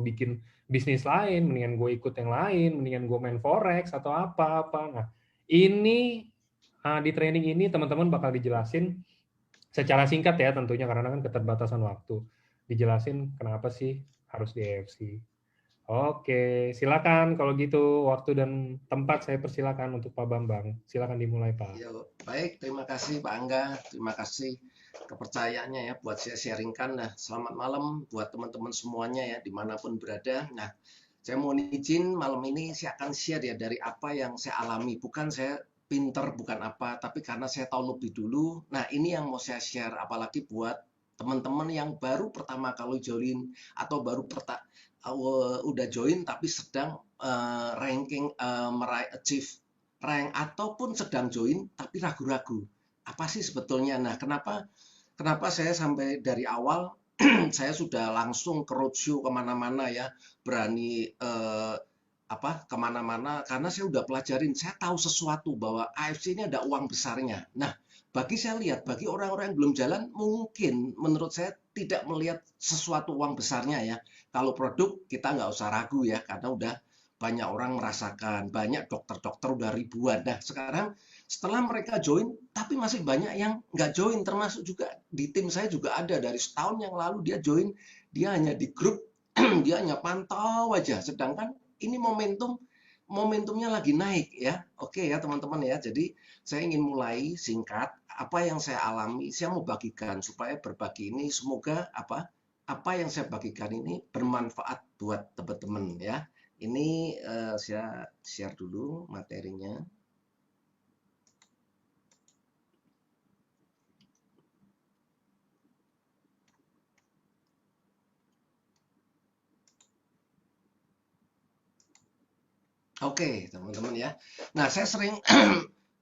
bikin bisnis lain, mendingan gue ikut yang lain, mendingan gue main forex atau apa-apa. Nah, ini di training ini teman-teman bakal dijelasin secara singkat ya tentunya karena kan keterbatasan waktu. Dijelasin kenapa sih harus di EFC. Oke, silakan kalau gitu waktu dan tempat saya persilakan untuk Pak Bambang. Silakan dimulai, Pak. Yo, baik, terima kasih Pak Angga, terima kasih kepercayaannya ya buat saya sharingkan. Nah, selamat malam buat teman-teman semuanya ya dimanapun berada. Nah, saya mau izin malam ini saya akan share ya dari apa yang saya alami. Bukan saya pinter, bukan apa, tapi karena saya tahu lebih dulu. Nah, ini yang mau saya share, apalagi buat teman-teman yang baru pertama kali join atau udah join tapi sedang ranking meraih achieve rank ataupun sedang join tapi ragu-ragu. Apa sih sebetulnya? Nah, kenapa saya sampai dari awal saya sudah langsung ke roadshow kemana-mana ya, berani kemana-mana karena saya udah pelajarin, saya tahu sesuatu bahwa AFC ini ada uang besarnya. Nah, bagi saya lihat, bagi orang-orang yang belum jalan, mungkin menurut saya tidak melihat sesuatu uang besarnya ya. Kalau produk kita nggak usah ragu ya, karena udah banyak orang merasakan, banyak dokter-dokter udah ribuan. Nah, sekarang setelah mereka join, tapi masih banyak yang nggak join, termasuk juga di tim saya juga ada dari setahun yang lalu dia join, dia hanya di grup, dia hanya pantau aja. Sedangkan ini momentumnya lagi naik ya. Oke ya teman-teman ya. Jadi saya ingin mulai singkat apa yang saya alami, saya mau bagikan supaya berbagi ini semoga apa yang saya bagikan ini bermanfaat buat teman-teman ya. Ini saya share dulu materinya. Oke, teman-teman ya. Nah, saya sering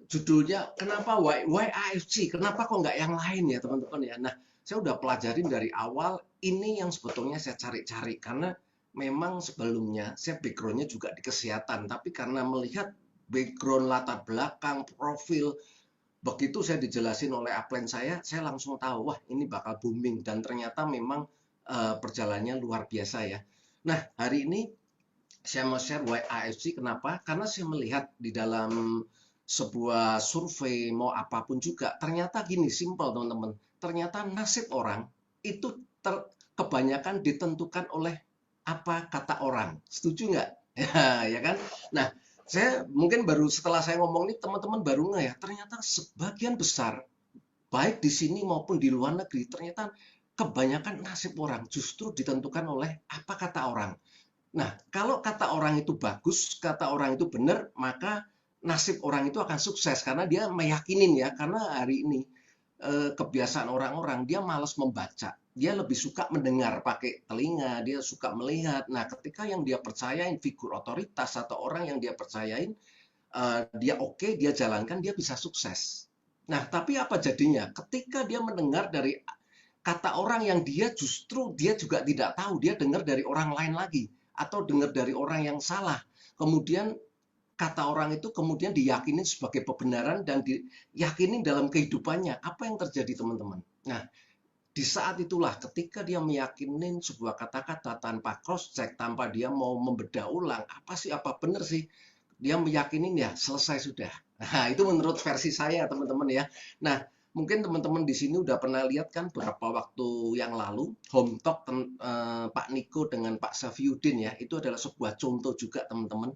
judulnya kenapa why AFC? Kenapa kok nggak yang lain ya, teman-teman ya? Nah, saya udah pelajarin dari awal ini yang sebetulnya saya cari-cari karena memang sebelumnya saya backgroundnya juga di kesehatan, tapi karena melihat background latar belakang profil begitu saya dijelasin oleh upline saya langsung tahu wah ini bakal booming dan ternyata memang perjalanannya luar biasa ya. Nah, hari ini saya mau share why AFC kenapa? Karena saya melihat di dalam sebuah survei mau apapun juga ternyata gini simple teman-teman. Ternyata nasib orang itu kebanyakan ditentukan oleh apa kata orang. Setuju nggak? Ya kan? Nah, saya mungkin baru setelah saya ngomong ini teman-teman baru nggak ya. Ternyata sebagian besar baik di sini maupun di luar negeri ternyata kebanyakan nasib orang justru ditentukan oleh apa kata orang. Nah, kalau kata orang itu bagus, kata orang itu benar, maka nasib orang itu akan sukses karena dia meyakinin ya. Karena hari ini kebiasaan orang-orang dia malas membaca, dia lebih suka mendengar pakai telinga, dia suka melihat. Nah, ketika yang dia percayain figur otoritas atau orang yang dia percayain, dia oke, dia jalankan, dia bisa sukses. Nah, tapi apa jadinya? Ketika dia mendengar dari kata orang yang dia justru dia juga tidak tahu, dia dengar dari orang lain lagi atau dengar dari orang yang salah. Kemudian kata orang itu kemudian diyakini sebagai kebenaran dan diyakini dalam kehidupannya. Apa yang terjadi teman-teman? Nah, di saat itulah ketika dia meyakinin sebuah kata-kata tanpa cross check, tanpa dia mau membedah ulang, apa benar sih? Dia meyakinin ya selesai sudah. Nah, itu menurut versi saya teman-teman ya. Nah, mungkin teman-teman di sini udah pernah lihat kan beberapa waktu yang lalu home talk Pak Niko dengan Pak Safiuddin ya. Itu adalah sebuah contoh juga teman-teman.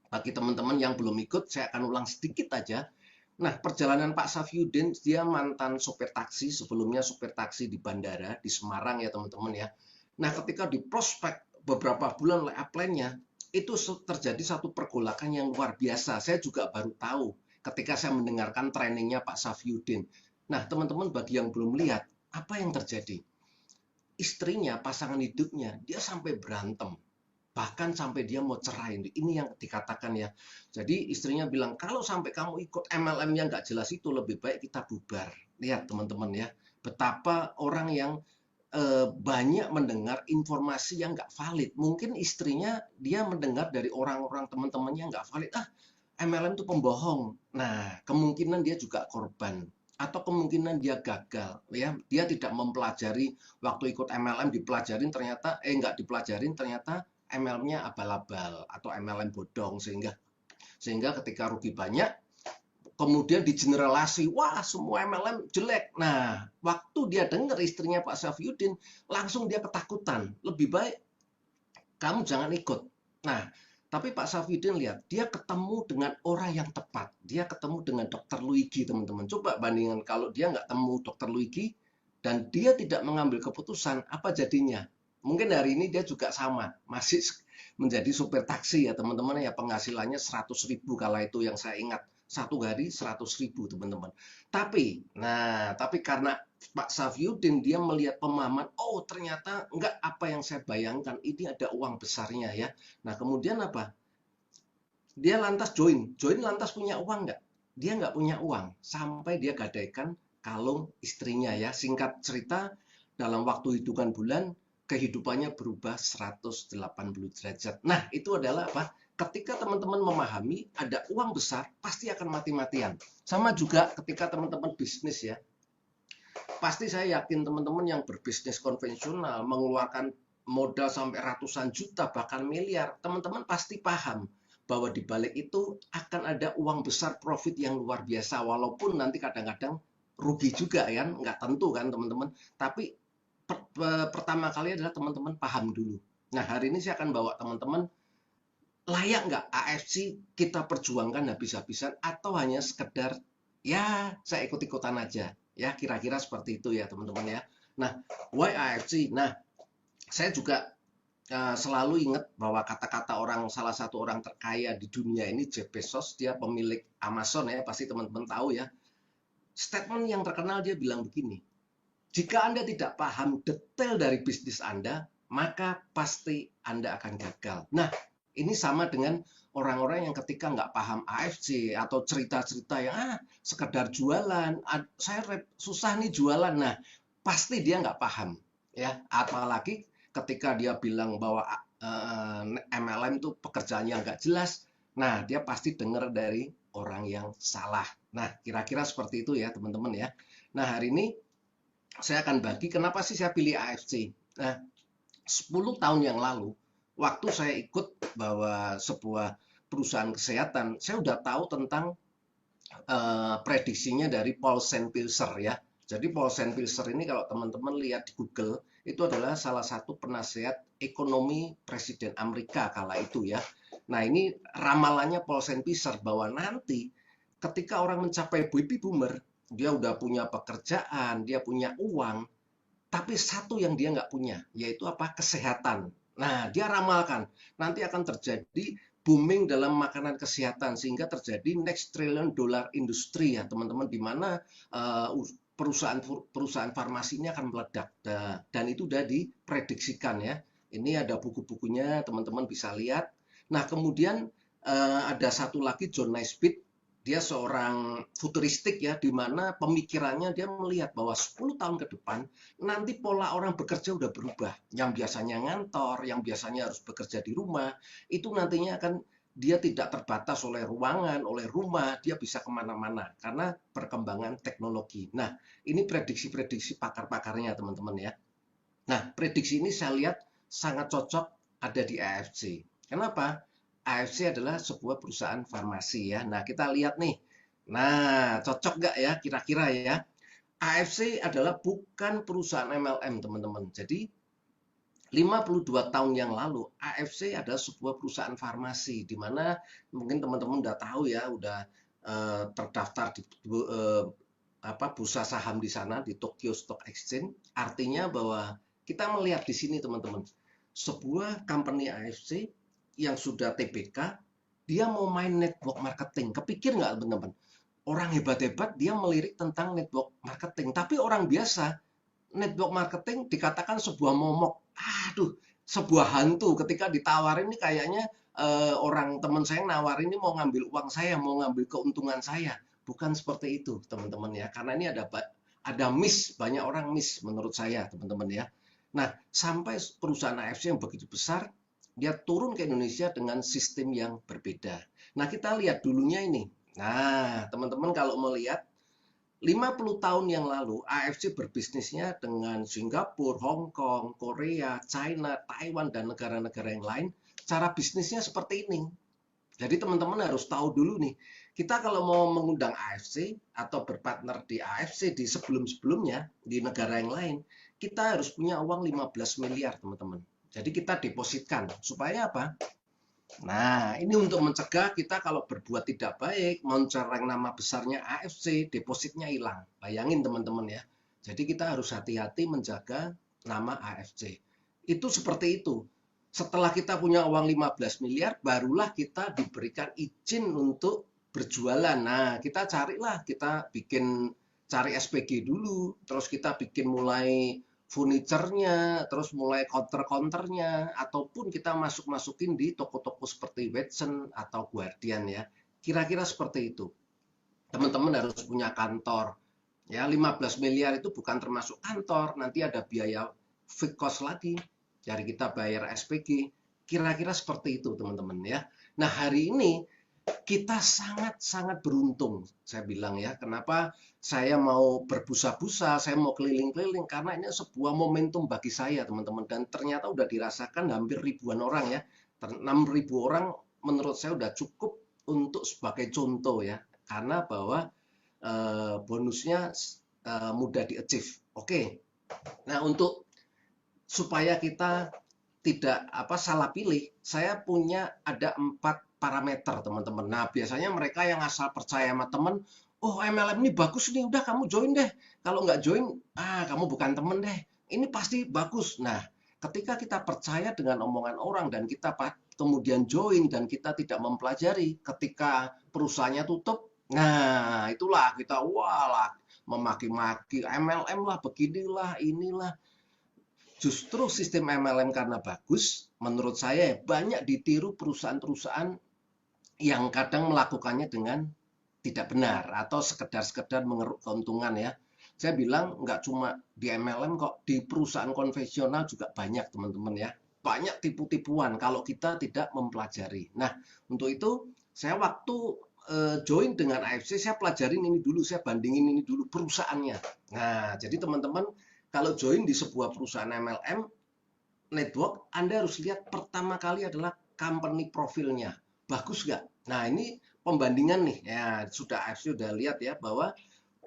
Bagi teman-teman yang belum ikut, saya akan ulang sedikit aja. Nah, perjalanan Pak Safiuddin, dia mantan sopir taksi, sebelumnya sopir taksi di bandara, di Semarang ya teman-teman ya. Nah, ketika di prospek beberapa bulan oleh upline-nya, itu terjadi satu pergolakan yang luar biasa. Saya juga baru tahu ketika saya mendengarkan trainingnya Pak Safiuddin. Nah, teman-teman bagi yang belum lihat, apa yang terjadi? Istrinya, pasangan hidupnya, dia sampai berantem bahkan sampai dia mau cerai. Ini yang dikatakan ya. Jadi istrinya bilang kalau sampai kamu ikut MLM yang nggak jelas itu lebih baik kita bubar. Lihat teman-teman ya, betapa orang yang banyak mendengar informasi yang nggak valid. Mungkin istrinya dia mendengar dari orang-orang teman-temannya nggak valid. MLM itu pembohong. Nah, kemungkinan dia juga korban. atau kemungkinan dia gagal ya, dia tidak mempelajari waktu ikut MLM, dipelajarin ternyata nggak dipelajarin ternyata MLM-nya abal-abal atau MLM bodong, sehingga ketika rugi banyak kemudian digeneralisasi, wah semua MLM jelek. Nah, waktu dia dengar istrinya Pak Safyudin, langsung dia ketakutan. Lebih baik kamu jangan ikut. Nah, tapi Pak Safyudin lihat, dia ketemu dengan orang yang tepat. Dia ketemu dengan Dokter Luigi, teman-teman. Coba bandingkan kalau dia nggak temu Dokter Luigi dan dia tidak mengambil keputusan, apa jadinya? Mungkin hari ini dia juga sama, masih menjadi supir taksi ya teman-teman ya, penghasilannya 100.000 kala itu yang saya ingat. Satu hari 100.000 teman-teman. Tapi karena Pak Safyudin dia melihat pemahaman, oh ternyata enggak apa yang saya bayangkan, ini ada uang besarnya ya. Nah kemudian apa? Dia lantas join lantas punya uang enggak? Dia enggak punya uang sampai dia gadaikan kalung istrinya ya. Singkat cerita, dalam waktu hitungan bulan kehidupannya berubah 180 derajat. Nah itu adalah apa? Ketika teman-teman memahami ada uang besar, pasti akan mati-matian. Sama juga ketika teman-teman bisnis ya. Pasti saya yakin teman-teman yang berbisnis konvensional mengeluarkan modal sampai ratusan juta bahkan miliar, teman-teman pasti paham bahwa di balik itu akan ada uang besar profit yang luar biasa, walaupun nanti kadang-kadang rugi juga ya, nggak tentu kan teman-teman. Tapi pertama kali adalah teman-teman paham dulu. Nah hari ini saya akan bawa teman-teman, layak nggak AFC kita perjuangkan habis-habisan atau hanya sekedar ya saya ikut-ikutan aja ya, kira-kira seperti itu ya teman-teman ya. Nah why AFC, nah saya juga selalu ingat bahwa kata-kata salah satu orang terkaya di dunia ini, Jeff Bezos, dia pemilik Amazon ya, pasti teman-teman tahu ya. Statement yang terkenal dia bilang begini, jika Anda tidak paham detail dari bisnis Anda, maka pasti Anda akan gagal. Nah, ini sama dengan orang-orang yang ketika nggak paham AFC atau cerita-cerita yang sekedar jualan, saya susah nih jualan. Nah, pasti dia nggak paham ya. Apalagi ketika dia bilang bahwa MLM itu pekerjaannya nggak jelas, nah dia pasti dengar dari orang yang salah. Nah, kira-kira seperti itu ya teman-teman ya. Nah, hari ini saya akan bagi kenapa sih saya pilih AFC. Nah, 10 tahun yang lalu, waktu saya ikut bahwa sebuah perusahaan kesehatan, saya udah tahu tentang prediksinya dari Paul Pilser ya. Jadi Paul Pilser ini kalau teman-teman lihat di Google, itu adalah salah satu penasehat ekonomi Presiden Amerika kala itu ya. Nah ini ramalannya Paul Pilser bahwa nanti ketika orang mencapai baby boomer, dia udah punya pekerjaan, dia punya uang, tapi satu yang dia nggak punya, yaitu apa? Kesehatan. Nah, dia ramalkan nanti akan terjadi booming dalam makanan kesehatan sehingga terjadi next trillion dollar industri ya teman-teman, di mana perusahaan farmasinya akan meledak dan itu udah diprediksikan ya. Ini ada buku-bukunya teman-teman bisa lihat. Nah kemudian ada satu lagi John Naisbitt, dia seorang futuristik ya, di mana pemikirannya dia melihat bahwa 10 tahun ke depan nanti pola orang bekerja udah berubah. Yang biasanya ngantor, yang biasanya harus bekerja di rumah, itu nantinya akan dia tidak terbatas oleh ruangan, oleh rumah, dia bisa kemana-mana karena perkembangan teknologi. Nah, ini prediksi-prediksi pakar-pakarnya teman-teman ya. Nah, prediksi ini saya lihat sangat cocok ada di AFC. Kenapa? AFC adalah sebuah perusahaan farmasi ya. Nah, kita lihat nih. Nah, cocok nggak ya kira-kira ya? AFC adalah bukan perusahaan MLM, teman-teman. Jadi, 52 tahun yang lalu, AFC adalah sebuah perusahaan farmasi, di mana mungkin teman-teman udah tahu ya, udah terdaftar di bursa saham di sana, di Tokyo Stock Exchange. Artinya bahwa kita melihat di sini, teman-teman, sebuah company AFC yang sudah TBK, dia mau main network marketing. Kepikir nggak teman-teman? Orang hebat-hebat dia melirik tentang network marketing. Tapi orang biasa, network marketing dikatakan sebuah momok. Aduh, sebuah hantu. Ketika ditawarin ini kayaknya orang teman saya yang nawarin ini mau ngambil uang saya, mau ngambil keuntungan saya. Bukan seperti itu teman-teman ya. Karena ini ada miss, banyak orang miss menurut saya teman-teman ya. Nah, sampai perusahaan AFC yang begitu besar, dia turun ke Indonesia dengan sistem yang berbeda. Nah, kita lihat dulunya ini. Nah, teman-teman kalau melihat 50 tahun yang lalu AFC berbisnisnya dengan Singapura, Hong Kong, Korea, China, Taiwan, dan negara-negara yang lain. Cara bisnisnya seperti ini. Jadi teman-teman harus tahu dulu nih, kita kalau mau mengundang AFC atau berpartner di AFC di sebelum-sebelumnya di negara yang lain, kita harus punya uang 15 miliar teman-teman. Jadi kita depositkan. Supaya apa? Nah, ini untuk mencegah kita kalau berbuat tidak baik, mencoreng nama besarnya AFC, depositnya hilang. Bayangin teman-teman ya. Jadi kita harus hati-hati menjaga nama AFC. Itu seperti itu. Setelah kita punya uang 15 miliar, barulah kita diberikan izin untuk berjualan. Nah, kita carilah, kita cari SPG dulu, terus kita bikin mulai furniturnya, terus mulai counter-counternya, ataupun kita masukin di toko-toko seperti Watson atau Guardian ya. Kira-kira seperti itu. Teman-teman harus punya kantor. Ya, 15 miliar itu bukan termasuk kantor, nanti ada biaya fixed cost lagi. Jadi kita bayar SPG. Kira-kira seperti itu, teman-teman ya. Nah, hari ini kita sangat-sangat beruntung, saya bilang ya. Kenapa saya mau berbusa-busa, saya mau keliling-keliling, karena ini sebuah momentum bagi saya, teman-teman. Dan ternyata udah dirasakan hampir ribuan orang ya. 6.000 orang menurut saya udah cukup untuk sebagai contoh ya. Karena bahwa bonusnya mudah di-achieve. Oke. Nah, untuk supaya kita tidak salah pilih, saya punya ada 4 parameter teman-teman. Nah, biasanya mereka yang asal percaya sama teman, oh MLM ini bagus nih, udah kamu join deh. Kalau nggak join, kamu bukan temen deh. Ini pasti bagus. Nah, ketika kita percaya dengan omongan orang dan kita kemudian join dan kita tidak mempelajari, ketika perusahaannya tutup, nah itulah kita walah memaki-maki MLM lah, beginilah, inilah. Justru sistem MLM karena bagus, menurut saya banyak ditiru perusahaan-perusahaan yang kadang melakukannya dengan tidak benar atau sekedar mengeruk keuntungan ya. Saya bilang nggak cuma di MLM kok, di perusahaan konvensional juga banyak teman-teman ya. Banyak tipu-tipuan kalau kita tidak mempelajari. Nah, untuk itu saya waktu join dengan AFC, saya pelajarin ini dulu, saya bandingin ini dulu perusahaannya. Nah, jadi teman-teman kalau join di sebuah perusahaan MLM network, Anda harus lihat pertama kali adalah company profilnya. Bagus nggak? Nah, ini pembandingan nih. Ya, sudah AFC sudah lihat ya bahwa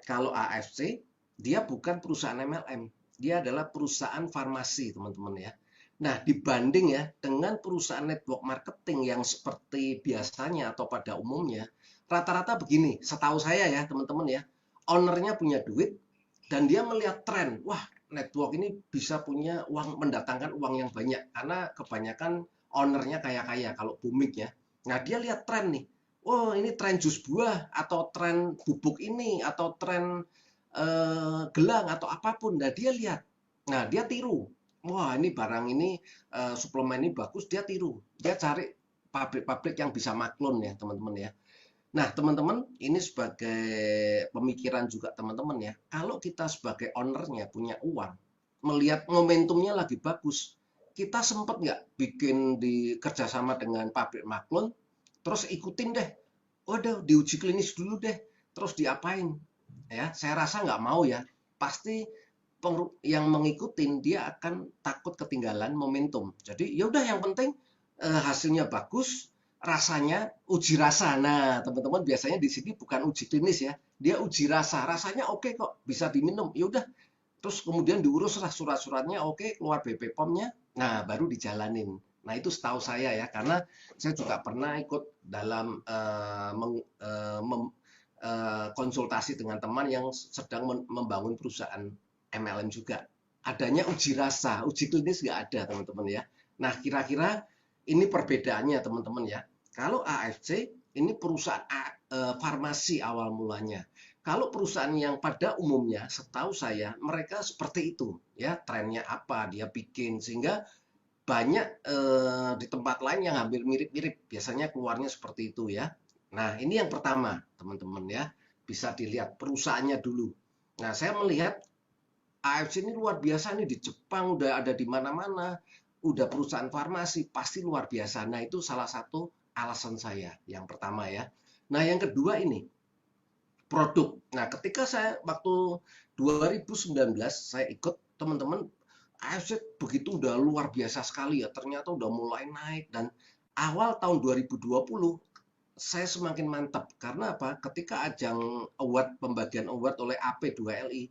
kalau AFC dia bukan perusahaan MLM. Dia adalah perusahaan farmasi, teman-teman ya. Nah, dibanding ya dengan perusahaan network marketing yang seperti biasanya atau pada umumnya, rata-rata begini, setahu saya ya, teman-teman ya. Ownernya punya duit dan dia melihat tren. Wah, network ini bisa punya uang, mendatangkan uang yang banyak karena kebanyakan ownernya kaya-kaya kalau booming ya. Nah, dia lihat tren nih. Oh, ini tren jus buah atau tren bubuk ini atau tren gelang atau apapun. Nah, dia lihat. Nah, dia tiru. Wah, ini barang ini suplemen ini bagus, dia tiru. Dia cari pabrik-pabrik yang bisa maklun ya, teman-teman ya. Nah, teman-teman, ini sebagai pemikiran juga teman-teman ya. Kalau kita sebagai ownernya punya uang, melihat momentumnya lagi bagus, kita sempat nggak bikin di kerjasama dengan pabrik maklun, terus ikutin deh. Waduh, diuji klinis dulu deh, terus diapain? Ya, saya rasa nggak mau ya. Pasti yang mengikutin dia akan takut ketinggalan momentum. Jadi ya udah yang penting hasilnya bagus, rasanya uji rasa. Nah, teman-teman biasanya di sini bukan uji klinis ya. Dia uji rasa. Rasanya oke kok, bisa diminum. Ya udah. Terus kemudian diuruslah surat-suratnya, oke, keluar BP POM-nya. Nah, baru dijalanin. Nah, itu setahu saya ya, karena saya juga pernah ikut dalam konsultasi dengan teman yang sedang membangun perusahaan MLM juga. Adanya uji rasa, uji klinis nggak ada teman-teman ya. Nah, kira-kira ini perbedaannya teman-teman ya. Kalau AFC ini perusahaan farmasi awal mulanya. Kalau perusahaan yang pada umumnya, setahu saya mereka seperti itu ya, trennya apa dia bikin sehingga banyak di tempat lain yang hampir mirip-mirip. Biasanya keluarnya seperti itu ya. Nah, ini yang pertama, teman-teman ya. Bisa dilihat perusahaannya dulu. Nah, saya melihat AFC ini luar biasa nih, di Jepang udah ada di mana-mana. Udah perusahaan farmasi, pasti luar biasa. Nah, itu salah satu alasan saya yang pertama ya. Nah, yang kedua ini, produk. Nah, ketika saya waktu 2019 saya ikut, teman-teman, AFC begitu udah luar biasa sekali ya. Ternyata udah mulai naik, dan awal tahun 2020 saya semakin mantap karena apa? Ketika ajang award, pembagian award oleh AP2LI,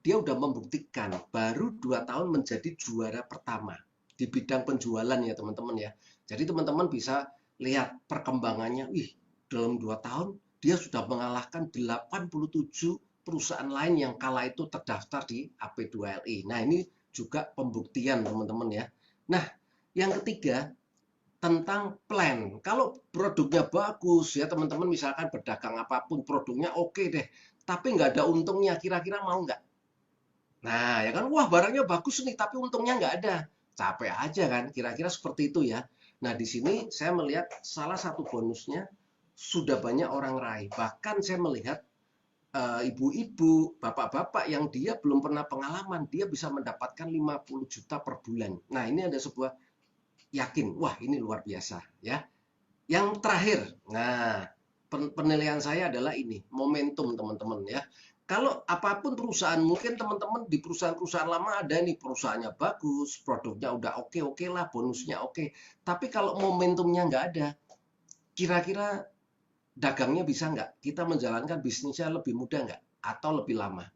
dia udah membuktikan baru 2 tahun menjadi juara pertama di bidang penjualan ya teman-teman ya. Jadi teman-teman bisa lihat perkembangannya. Wih, dalam 2 tahun dia sudah mengalahkan 87 perusahaan lain yang kala itu terdaftar di AP2LI. Nah, ini juga pembuktian teman-teman ya. Nah, yang ketiga, tentang plan. Kalau produknya bagus ya teman-teman, misalkan berdagang apapun produknya oke deh, tapi nggak ada untungnya, kira-kira mau nggak? Nah ya kan, wah barangnya bagus nih tapi untungnya nggak ada, capek aja kan, kira-kira seperti itu ya. Nah di sini saya melihat salah satu bonusnya sudah banyak orang raih. Bahkan saya melihat ibu-ibu, bapak-bapak yang dia belum pernah pengalaman, dia bisa mendapatkan 50 juta per bulan. Nah ini ada sebuah yakin, wah ini luar biasa ya. Yang terakhir, nah penilaian saya adalah ini, momentum teman-teman ya. Kalau apapun perusahaan, mungkin teman-teman di perusahaan-perusahaan lama ada nih, perusahaannya bagus, produknya udah oke-oke lah, bonusnya oke. Tapi kalau momentumnya nggak ada, kira-kira dagangnya bisa nggak? Kita menjalankan bisnisnya lebih mudah nggak? Atau lebih lama?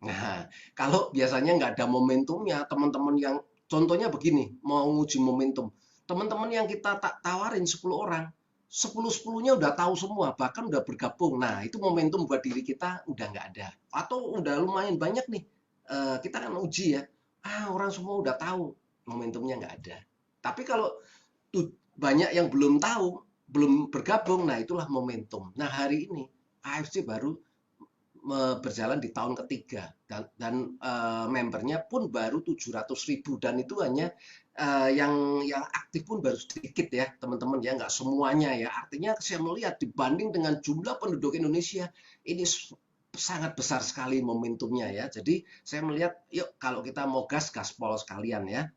Nah, kalau biasanya nggak ada momentumnya, teman-teman yang contohnya begini, mau nguji momentum. Teman-teman yang kita tak tawarin 10 orang, 10-10-nya udah tahu semua, bahkan udah bergabung. Nah, itu momentum buat diri kita udah nggak ada. Atau udah lumayan banyak nih, kita kan uji ya. Orang semua udah tahu, momentumnya nggak ada. Tapi kalau banyak yang belum tahu, belum bergabung, nah itulah momentum. Nah, hari ini AFC baru berjalan di tahun ketiga, dan membernya pun baru 700.000, dan itu hanya yang aktif pun baru sedikit ya teman-teman ya, nggak semuanya ya. Artinya saya melihat dibanding dengan jumlah penduduk Indonesia, ini sangat besar sekali momentumnya ya. Jadi saya melihat, yuk kalau kita mau gas, gaspol sekalian ya.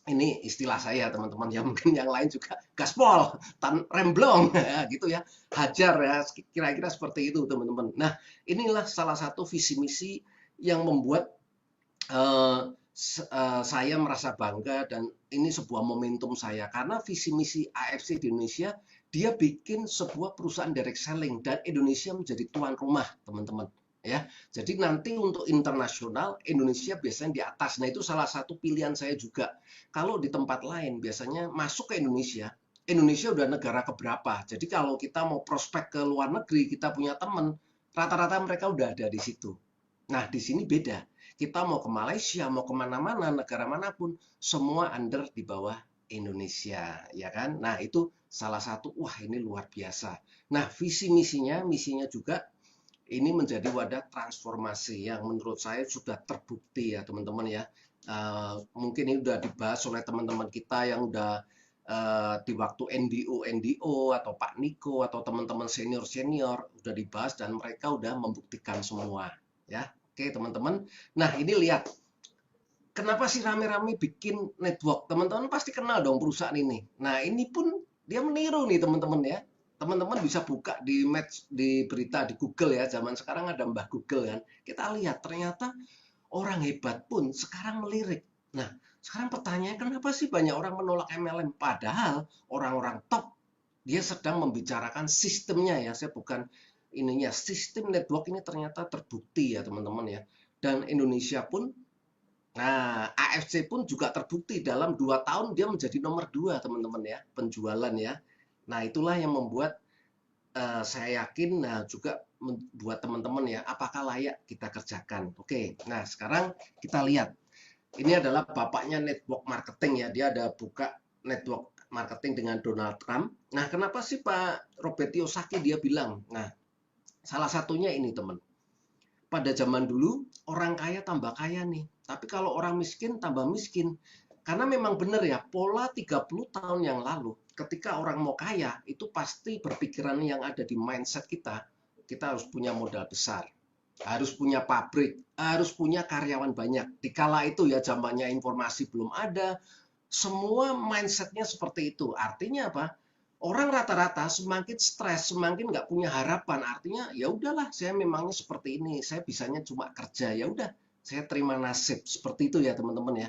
Ini istilah saya teman-teman ya, mungkin yang lain juga gaspol, remblong ya, gitu ya, hajar ya, kira-kira seperti itu teman-teman. Nah inilah salah satu visi misi yang membuat saya merasa bangga, dan ini sebuah momentum saya karena visi misi AFC di Indonesia, dia bikin sebuah perusahaan direct selling dan Indonesia menjadi tuan rumah teman-teman ya. Jadi nanti untuk internasional, Indonesia biasanya di atas. Nah itu salah satu pilihan saya juga. Kalau di tempat lain biasanya masuk ke Indonesia, Indonesia udah negara keberapa. Jadi kalau kita mau prospek ke luar negeri, kita punya teman, rata-rata mereka udah ada di situ. Nah di sini beda. Kita mau ke Malaysia, mau kemana-mana, negara manapun, semua under di bawah Indonesia, ya kan? Nah itu salah satu, wah ini luar biasa. Nah visi misinya juga ini menjadi wadah transformasi yang menurut saya sudah terbukti ya teman-teman ya. Mungkin ini sudah dibahas oleh teman-teman kita yang udah di waktu NDO atau Pak Niko atau teman-teman senior udah dibahas, dan mereka udah membuktikan semua ya. Oke teman-teman. Nah ini lihat, kenapa sih rame-rame bikin network? Teman-teman pasti kenal dong perusahaan ini. Nah ini pun dia meniru nih teman-teman ya. Teman-teman bisa buka di berita di Google ya. Zaman sekarang ada Mbah Google kan. Kita lihat ternyata orang hebat pun sekarang melirik. Nah, sekarang pertanyaannya, kenapa sih banyak orang menolak MLM? Padahal orang-orang top dia sedang membicarakan sistemnya ya. Saya bukan ininya, sistem network ini ternyata terbukti ya teman-teman ya. Dan Indonesia pun, nah AFC pun juga terbukti dalam 2 tahun dia menjadi nomor 2 teman-teman ya, penjualan ya. Nah itulah yang membuat saya yakin, nah juga buat teman-teman ya, apakah layak kita kerjakan. Oke, nah sekarang kita lihat. Ini adalah bapaknya network marketing ya, dia ada buka network marketing dengan Donald Trump. Nah kenapa sih Pak Robert Kiyosaki dia bilang, nah salah satunya ini teman, pada zaman dulu orang kaya tambah kaya nih, tapi kalau orang miskin tambah miskin. Karena memang benar ya, pola 30 tahun yang lalu, ketika orang mau kaya, itu pasti berpikiran yang ada di mindset kita harus punya modal besar, harus punya pabrik, harus punya karyawan banyak. Dikala itu ya, zamannya informasi belum ada, semua mindsetnya seperti itu. Artinya apa? Orang rata-rata semakin stres, semakin nggak punya harapan. Artinya ya udahlah, saya memangnya seperti ini, saya bisanya cuma kerja, ya udah, saya terima nasib seperti itu ya teman-teman ya.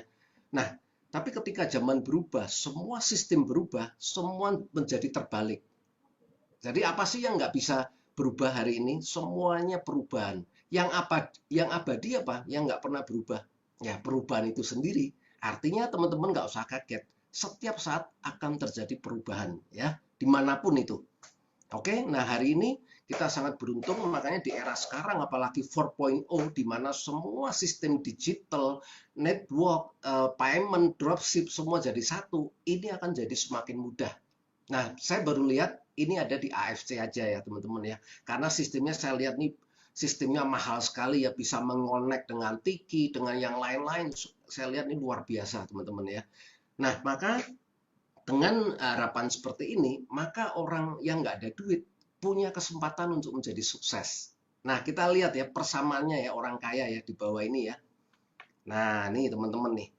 Nah, tapi ketika zaman berubah, semua sistem berubah, semua menjadi terbalik. Jadi apa sih yang nggak bisa berubah hari ini? Semuanya perubahan. Yang abadi apa? Yang nggak pernah berubah. Ya perubahan itu sendiri. Artinya teman-teman nggak usah kaget. Setiap saat akan terjadi perubahan ya, dimanapun itu. Oke, nah hari ini kita sangat beruntung, makanya di era sekarang apalagi 4.0 di mana semua sistem digital, network, payment, dropship semua jadi satu, ini akan jadi semakin mudah. Nah, saya baru lihat ini ada di AFC aja ya teman-teman ya. Karena sistemnya saya lihat nih sistemnya mahal sekali ya, bisa mengonek dengan Tiki, dengan yang lain-lain. Saya lihat ini luar biasa teman-teman ya. Nah, maka dengan harapan seperti ini, maka orang yang nggak ada duit punya kesempatan untuk menjadi sukses. Nah, kita lihat ya persamaannya ya orang kaya ya di bawah ini ya. Nah, nih teman-teman nih.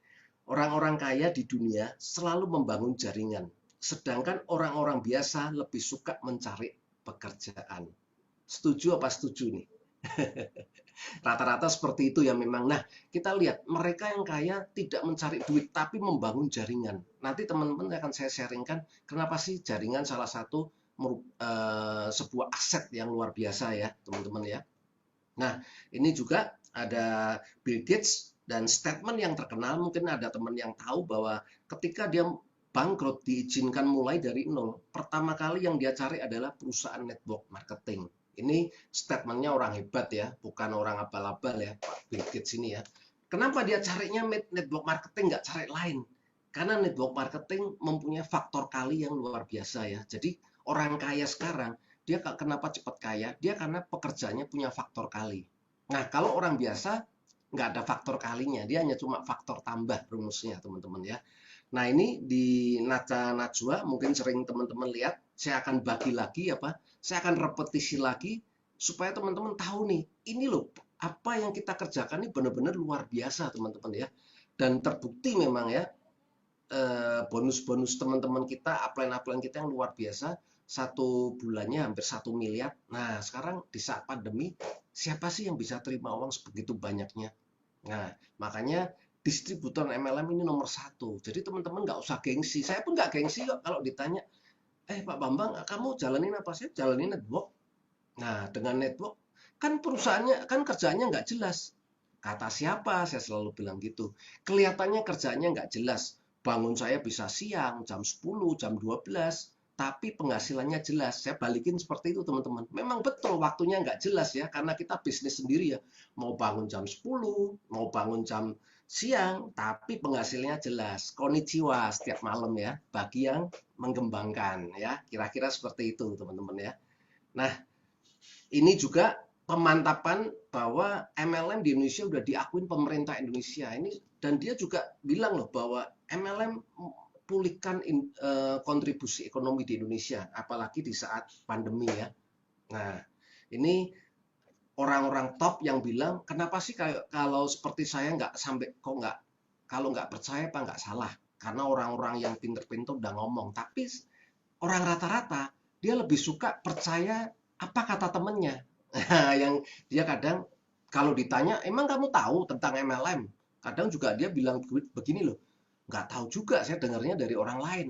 Orang-orang kaya di dunia selalu membangun jaringan, sedangkan orang-orang biasa lebih suka mencari pekerjaan. Setuju apa setuju nih? Rata-rata seperti itu ya memang. Nah, kita lihat mereka yang kaya tidak mencari duit tapi membangun jaringan. Nanti teman-teman akan saya sharingkan kenapa sih jaringan salah satu sebuah aset yang luar biasa ya, teman-teman ya. Nah, ini juga ada Bill Gates dan statement yang terkenal, mungkin ada teman yang tahu bahwa ketika dia bangkrut diizinkan mulai dari nol, pertama kali yang dia cari adalah perusahaan network marketing. Ini statementnya orang hebat ya, bukan orang abal-abal ya, Pak Bill Gates ini ya. Kenapa dia carinya network marketing, nggak cari lain? Karena network marketing mempunyai faktor kali yang luar biasa ya. Jadi orang kaya sekarang, dia kenapa cepat kaya? Dia karena pekerjaannya punya faktor kali. Nah, kalau orang biasa nggak ada faktor kalinya, dia hanya cuma faktor tambah rumusnya, teman-teman ya. Nah, ini di Naca Najwa mungkin sering teman-teman lihat, saya akan bagi lagi apa? Saya akan repetisi lagi supaya teman-teman tahu nih, ini loh apa yang kita kerjakan ini benar-benar luar biasa, teman-teman ya. Dan terbukti memang ya bonus-bonus teman-teman kita, upline-upline kita yang luar biasa, satu bulannya hampir 1 miliar. Nah, sekarang di saat pandemi, siapa sih yang bisa terima uang sebegitu banyaknya? Nah, makanya distributor MLM ini nomor satu. Jadi teman-teman nggak usah gengsi. Saya pun nggak gengsi kok kalau ditanya, Pak Bambang, kamu jalanin apa sih? Jalanin network. Nah, dengan network, kan perusahaannya, kan kerjanya nggak jelas. Kata siapa? Saya selalu bilang gitu. Kelihatannya kerjanya nggak jelas. Bangun saya bisa siang, jam 10, jam 12, tapi penghasilannya jelas. Saya balikin seperti itu teman-teman. Memang betul waktunya nggak jelas ya, karena kita bisnis sendiri ya. Mau bangun jam 10, mau bangun jam siang, tapi penghasilannya jelas. Konnichiwa setiap malam ya, bagi yang mengembangkan ya. Kira-kira seperti itu teman-teman ya. Nah, ini juga pemantapan bahwa MLM di Indonesia udah diakuin pemerintah Indonesia ini, dan dia juga bilang loh bahwa MLM pulihkan kontribusi ekonomi di Indonesia apalagi di saat pandemi ya. Nah, ini orang-orang top yang bilang kenapa sih kalau seperti saya nggak sampai kok nggak, kalau nggak percaya apa nggak salah, karena orang-orang yang pinter-pinter udah ngomong, tapi orang rata-rata dia lebih suka percaya apa kata temennya. Yang dia kadang kalau ditanya, emang kamu tahu tentang MLM? Kadang juga dia bilang begini loh, nggak tahu juga, saya dengarnya dari orang lain.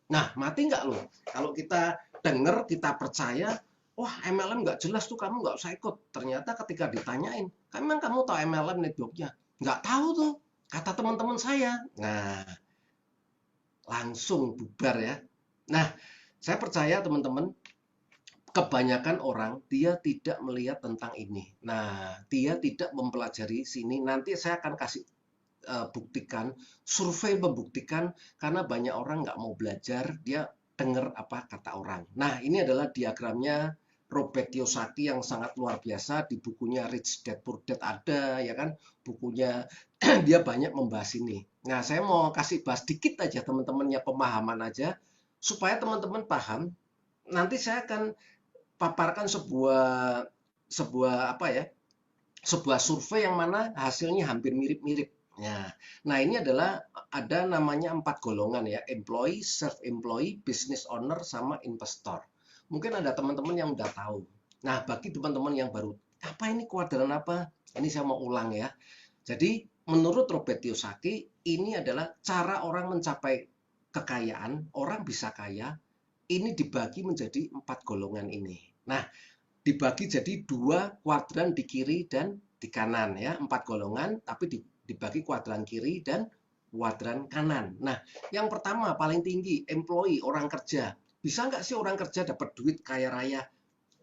Nah, mati nggak loh? Kalau kita dengar, kita percaya, wah MLM nggak jelas tuh, kamu nggak usah ikut. Ternyata ketika ditanyain, emang kamu tahu MLM networknya? Nggak tahu tuh, kata teman-teman saya. Nah, langsung bubar ya. Nah, saya percaya teman-teman, kebanyakan orang dia tidak melihat tentang ini. Nah, dia tidak mempelajari sini. Nanti saya akan kasih buktikan, survei membuktikan, karena banyak orang nggak mau belajar, dia dengar apa kata orang. Nah, ini adalah diagramnya Robert Kiyosaki yang sangat luar biasa, di bukunya Rich Dad Poor Dad ada ya kan, bukunya dia banyak membahas ini. Nah, saya mau kasih bahas dikit aja teman-temannya, pemahaman aja supaya teman-teman paham. Nanti saya akan paparkan sebuah sebuah apa ya? Sebuah survei yang mana hasilnya hampir mirip-mirip. Ya, nah ini adalah ada namanya 4 golongan ya, employee, self-employed, business owner, sama investor. Mungkin ada teman-teman yang udah tahu. Nah, bagi teman-teman yang baru, apa ini kuadran apa? Ini saya mau ulang ya. Jadi, menurut Robert Kiyosaki, ini adalah cara orang mencapai kekayaan, orang bisa kaya, ini dibagi menjadi 4 golongan ini. Nah, dibagi jadi 2 kuadran di kiri dan di kanan ya, 4 golongan tapi dibagi kuadran kiri dan kuadran kanan. Nah, yang pertama paling tinggi employee, orang kerja. Bisa nggak sih orang kerja dapat duit kaya raya?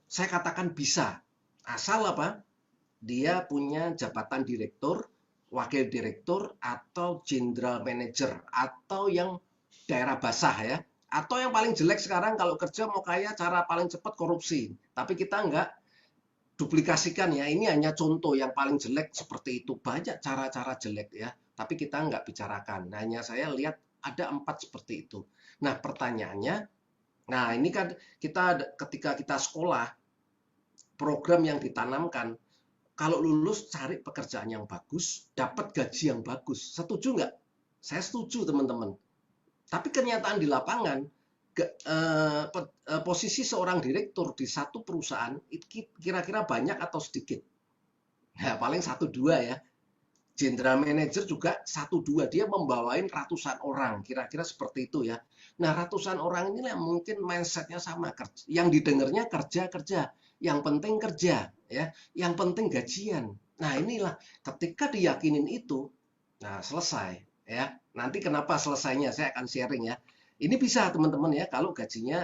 Saya katakan bisa. Asal apa? Dia punya jabatan direktur, wakil direktur, atau general manager, atau yang daerah basah ya. Atau yang paling jelek sekarang kalau kerja mau kaya cara paling cepat korupsi. Tapi kita nggak duplikasikan ya. Ini hanya contoh yang paling jelek seperti itu. Banyak cara-cara jelek ya. Tapi kita nggak bicarakan. Hanya saya lihat ada 4 seperti itu. Nah pertanyaannya, nah ini kan kita ketika kita sekolah, program yang ditanamkan, kalau lulus cari pekerjaan yang bagus, dapat gaji yang bagus. Setuju nggak? Saya setuju teman-teman. Tapi kenyataan di lapangan, posisi seorang direktur di satu perusahaan kira-kira banyak atau sedikit? Nah, paling satu dua ya. General manager juga satu dua, dia membawain ratusan orang, kira-kira seperti itu ya. Nah, ratusan orang ini yang mungkin mindsetnya sama, yang didengarnya kerja, yang penting kerja ya, yang penting gajian. Nah, inilah ketika diyakinin itu, nah selesai ya. Nanti kenapa selesainya saya akan sharing ya. Ini bisa teman-teman ya, kalau gajinya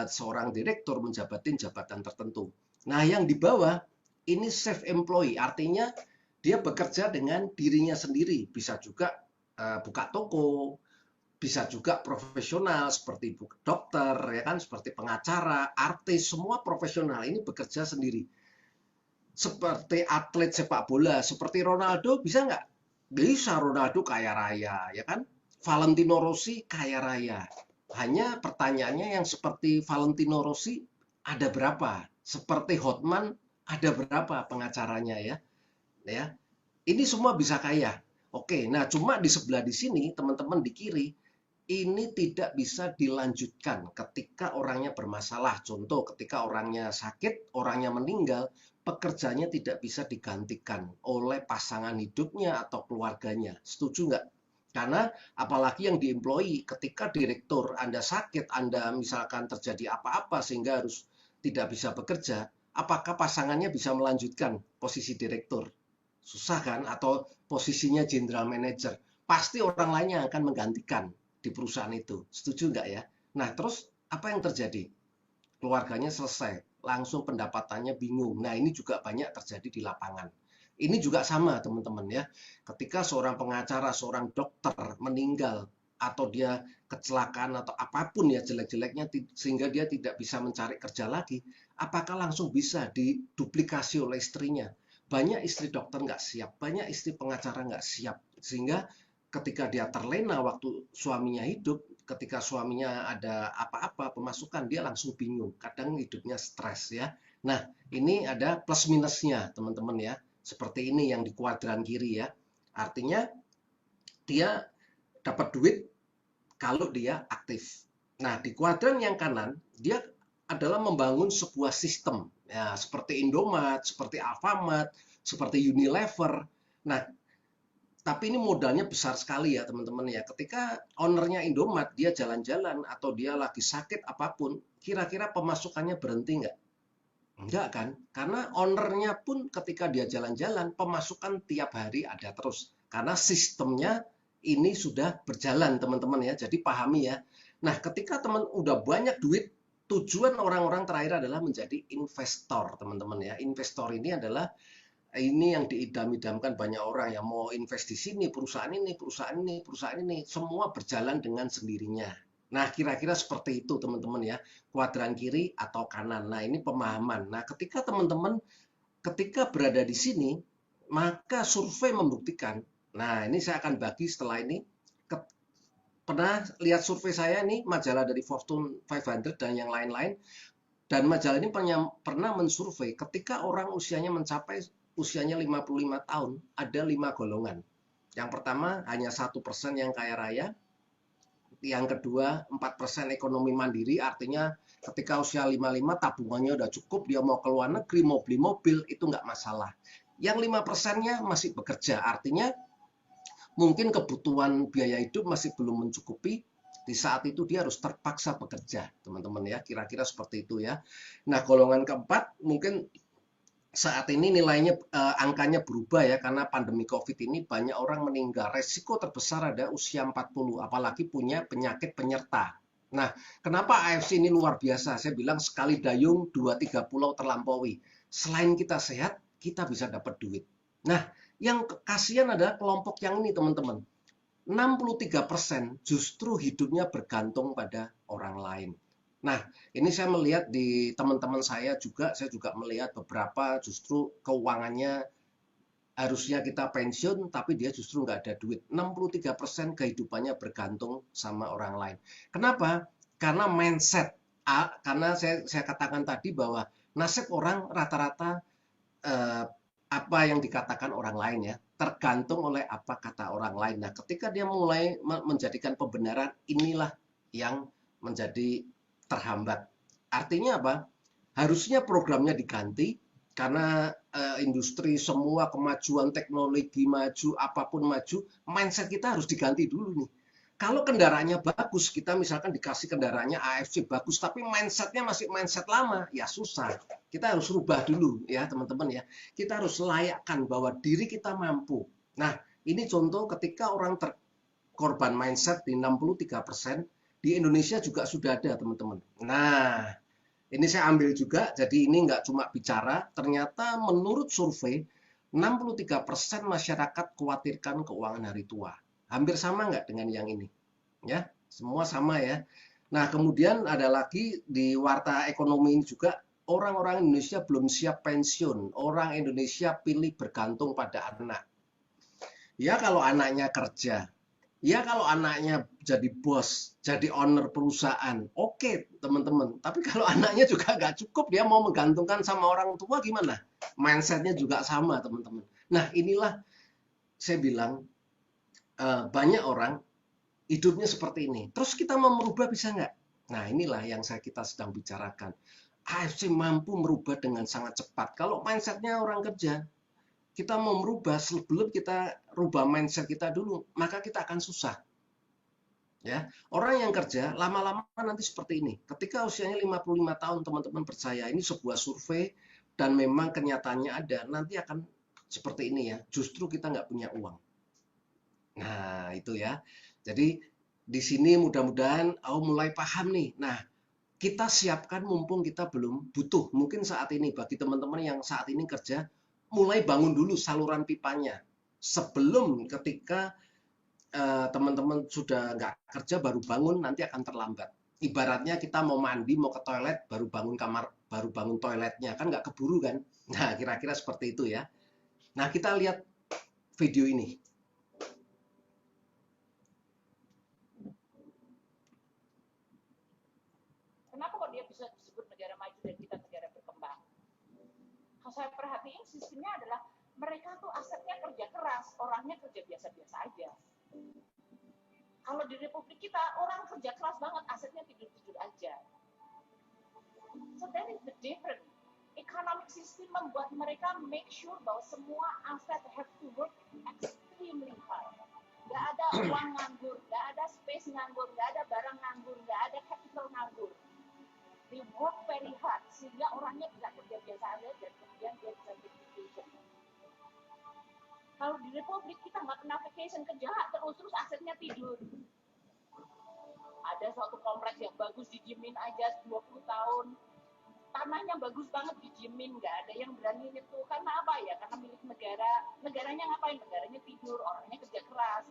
seorang direktur menjabatin jabatan tertentu. Nah, yang di bawah ini self employee, artinya dia bekerja dengan dirinya sendiri, bisa juga buka toko, bisa juga profesional seperti dokter ya kan, seperti pengacara, artis, semua profesional ini bekerja sendiri. Seperti atlet sepak bola, seperti Ronaldo, bisa nggak? Bisa, Ronaldo kaya raya ya kan, Valentino Rossi kaya raya. Hanya pertanyaannya, yang seperti Valentino Rossi ada berapa? Seperti Hotman ada berapa pengacaranya ya. Ini semua bisa kaya. Oke, nah cuma di sebelah di sini, teman-teman di kiri, ini tidak bisa dilanjutkan ketika orangnya bermasalah. Contoh, ketika orangnya sakit, orangnya meninggal, pekerjaannya tidak bisa digantikan oleh pasangan hidupnya atau keluarganya. Setuju nggak? Karena apalagi yang diemploy, ketika direktur Anda sakit, Anda misalkan terjadi apa-apa sehingga harus tidak bisa bekerja, apakah pasangannya bisa melanjutkan posisi direktur? Susah kan? Atau posisinya general manager. Pasti orang lainnya akan menggantikan di perusahaan itu. Setuju nggak ya? Nah, terus apa yang terjadi? Keluarganya selesai, langsung pendapatannya bingung. Nah, ini juga banyak terjadi di lapangan. Ini juga sama, teman-teman ya. Ketika seorang pengacara, seorang dokter meninggal, atau dia kecelakaan atau apapun ya jelek-jeleknya sehingga dia tidak bisa mencari kerja lagi, apakah langsung bisa diduplikasi oleh istrinya? Banyak istri dokter nggak siap, banyak istri pengacara nggak siap, sehingga ketika dia terlena waktu suaminya hidup, ketika suaminya ada apa-apa pemasukan, dia langsung bingung, kadang hidupnya stres ya. Nah, ini ada plus minusnya teman-teman ya, seperti ini yang di kuadran kiri ya. Artinya dia dapat duit kalau dia aktif. Nah, di kuadran yang kanan, dia adalah membangun sebuah sistem. Ya, seperti Indomaret, seperti Alfamart, seperti Unilever. Nah, tapi ini modalnya besar sekali ya teman-teman ya. Ketika ownernya Indomaret, dia jalan-jalan atau dia lagi sakit apapun, kira-kira pemasukannya berhenti nggak? Enggak kan? Karena ownernya pun ketika dia jalan-jalan, pemasukan tiap hari ada terus. Karena sistemnya ini sudah berjalan teman-teman ya. Jadi pahami ya. Nah, ketika teman udah banyak duit, tujuan orang-orang terakhir adalah menjadi investor teman-teman ya. Investor ini yang diidam-idamkan banyak orang yang mau invest di sini, perusahaan ini, perusahaan ini, perusahaan ini, semua berjalan dengan sendirinya. Nah, kira-kira seperti itu teman-teman ya, kuadran kiri atau kanan. Nah, ini pemahaman. Nah, ketika teman-teman ketika berada di sini, maka survei membuktikan. Nah, ini saya akan bagi setelah ini. Pernah lihat survei saya nih, majalah dari Fortune 500 dan yang lain-lain. Dan majalah ini pernah mensurvei ketika orang usianya mencapai usianya 55 tahun, ada 5 golongan. Yang pertama hanya 1% yang kaya raya, yang kedua 4% ekonomi mandiri, artinya ketika usia 55 tabungannya udah cukup, dia mau ke luar negeri, mau beli mobil, itu nggak masalah. Yang 5%-nya masih bekerja, artinya mungkin kebutuhan biaya hidup masih belum mencukupi, di saat itu dia harus terpaksa bekerja, teman-teman ya, kira-kira seperti itu ya. Nah, golongan keempat mungkin saat ini nilainya angkanya berubah ya, karena pandemi COVID ini banyak orang meninggal. Resiko terbesar ada usia 40, apalagi punya penyakit penyerta. Nah, kenapa AFC ini luar biasa? Saya bilang sekali dayung 2-3 pulau terlampaui. Selain kita sehat, kita bisa dapat duit. Nah, yang kasihan adalah kelompok yang ini teman-teman. 63% justru hidupnya bergantung pada orang lain. Nah, ini saya melihat di teman-teman saya juga melihat beberapa justru keuangannya harusnya kita pensiun, tapi dia justru nggak ada duit. 63% kehidupannya bergantung sama orang lain. Kenapa? Karena mindset. Karena saya katakan tadi bahwa nasib orang rata-rata eh, apa yang dikatakan orang lain ya, tergantung oleh apa kata orang lain. Nah, ketika dia mulai menjadikan pembenaran, inilah yang menjadi terhambat. Artinya apa? Harusnya programnya diganti karena industri semua kemajuan teknologi maju, apapun maju, mindset kita harus diganti dulu nih. Kalau kendaraannya bagus, kita misalkan dikasih kendaraannya AFC bagus, tapi mindsetnya masih mindset lama, ya susah. Kita harus rubah dulu ya teman-teman ya. Kita harus layakkan bahwa diri kita mampu. Nah, ini contoh ketika orang terkorban mindset di 63%, di Indonesia juga sudah ada teman-teman. Nah, ini saya ambil juga, jadi ini nggak cuma bicara, ternyata menurut survei, 63% masyarakat khawatirkan keuangan hari tua. Hampir sama nggak dengan yang ini? Ya, semua sama ya. Nah, kemudian ada lagi di warta ekonomi ini juga, orang-orang Indonesia belum siap pensiun. Orang Indonesia pilih bergantung pada anak. Ya kalau anaknya kerja, ya kalau anaknya jadi bos, jadi owner perusahaan, oke teman-teman. Tapi kalau anaknya juga nggak cukup, dia mau menggantungkan sama orang tua gimana? Mindsetnya juga sama teman-teman. Nah inilah saya bilang banyak orang hidupnya seperti ini. Terus kita mau merubah bisa nggak? Nah inilah yang kita sedang bicarakan. AFC mampu merubah dengan sangat cepat. Kalau mindsetnya orang kerja, kita mau merubah sebelum kita rubah mindset kita dulu, maka kita akan susah. Ya, orang yang kerja lama-lama nanti seperti ini. Ketika usianya 55 tahun, teman-teman percaya ini sebuah survei dan memang kenyataannya ada, nanti akan seperti ini ya. Justru kita nggak punya uang. Nah, itu ya. Jadi di sini mudah-mudahan mulai paham nih. Nah, kita siapkan mumpung kita belum butuh. Mungkin saat ini bagi teman-teman yang saat ini kerja, mulai bangun dulu saluran pipanya. Sebelum ketika teman-teman sudah nggak kerja baru bangun, nanti akan terlambat. Ibaratnya kita mau mandi, mau ke toilet, baru bangun kamar, baru bangun toiletnya, kan nggak keburu kan? Nah, kira-kira seperti itu ya. Nah, kita lihat video ini. Kenapa kok dia bisa disebut negara maju dan kita negara berkembang? Kalau saya perhatiin sistemnya adalah mereka tuh asetnya kerja keras, orangnya kerja biasa-biasa aja. Kalau di Republik kita orang kerja keras banget, asetnya tidur-tidur aja. So that is the difference. Economic system membuat mereka make sure bahwa semua aset have to work extremely hard. Gak ada uang nganggur, gak ada space nganggur, gak ada barang nganggur, gak ada capital nganggur. They work very hard sehingga orangnya bisa kerja biasa aja dan kemudian dia bisa vacation. Kalau di Republik kita nggak pernah vacation, kerja terus asetnya tidur. Ada suatu kompleks yang bagus dijamin aja 20 tahun, tanahnya bagus banget dijamin, nggak ada yang berani itu. Karena apa ya? Karena milik negara. Negaranya ngapain? Negaranya tidur, orangnya kerja keras.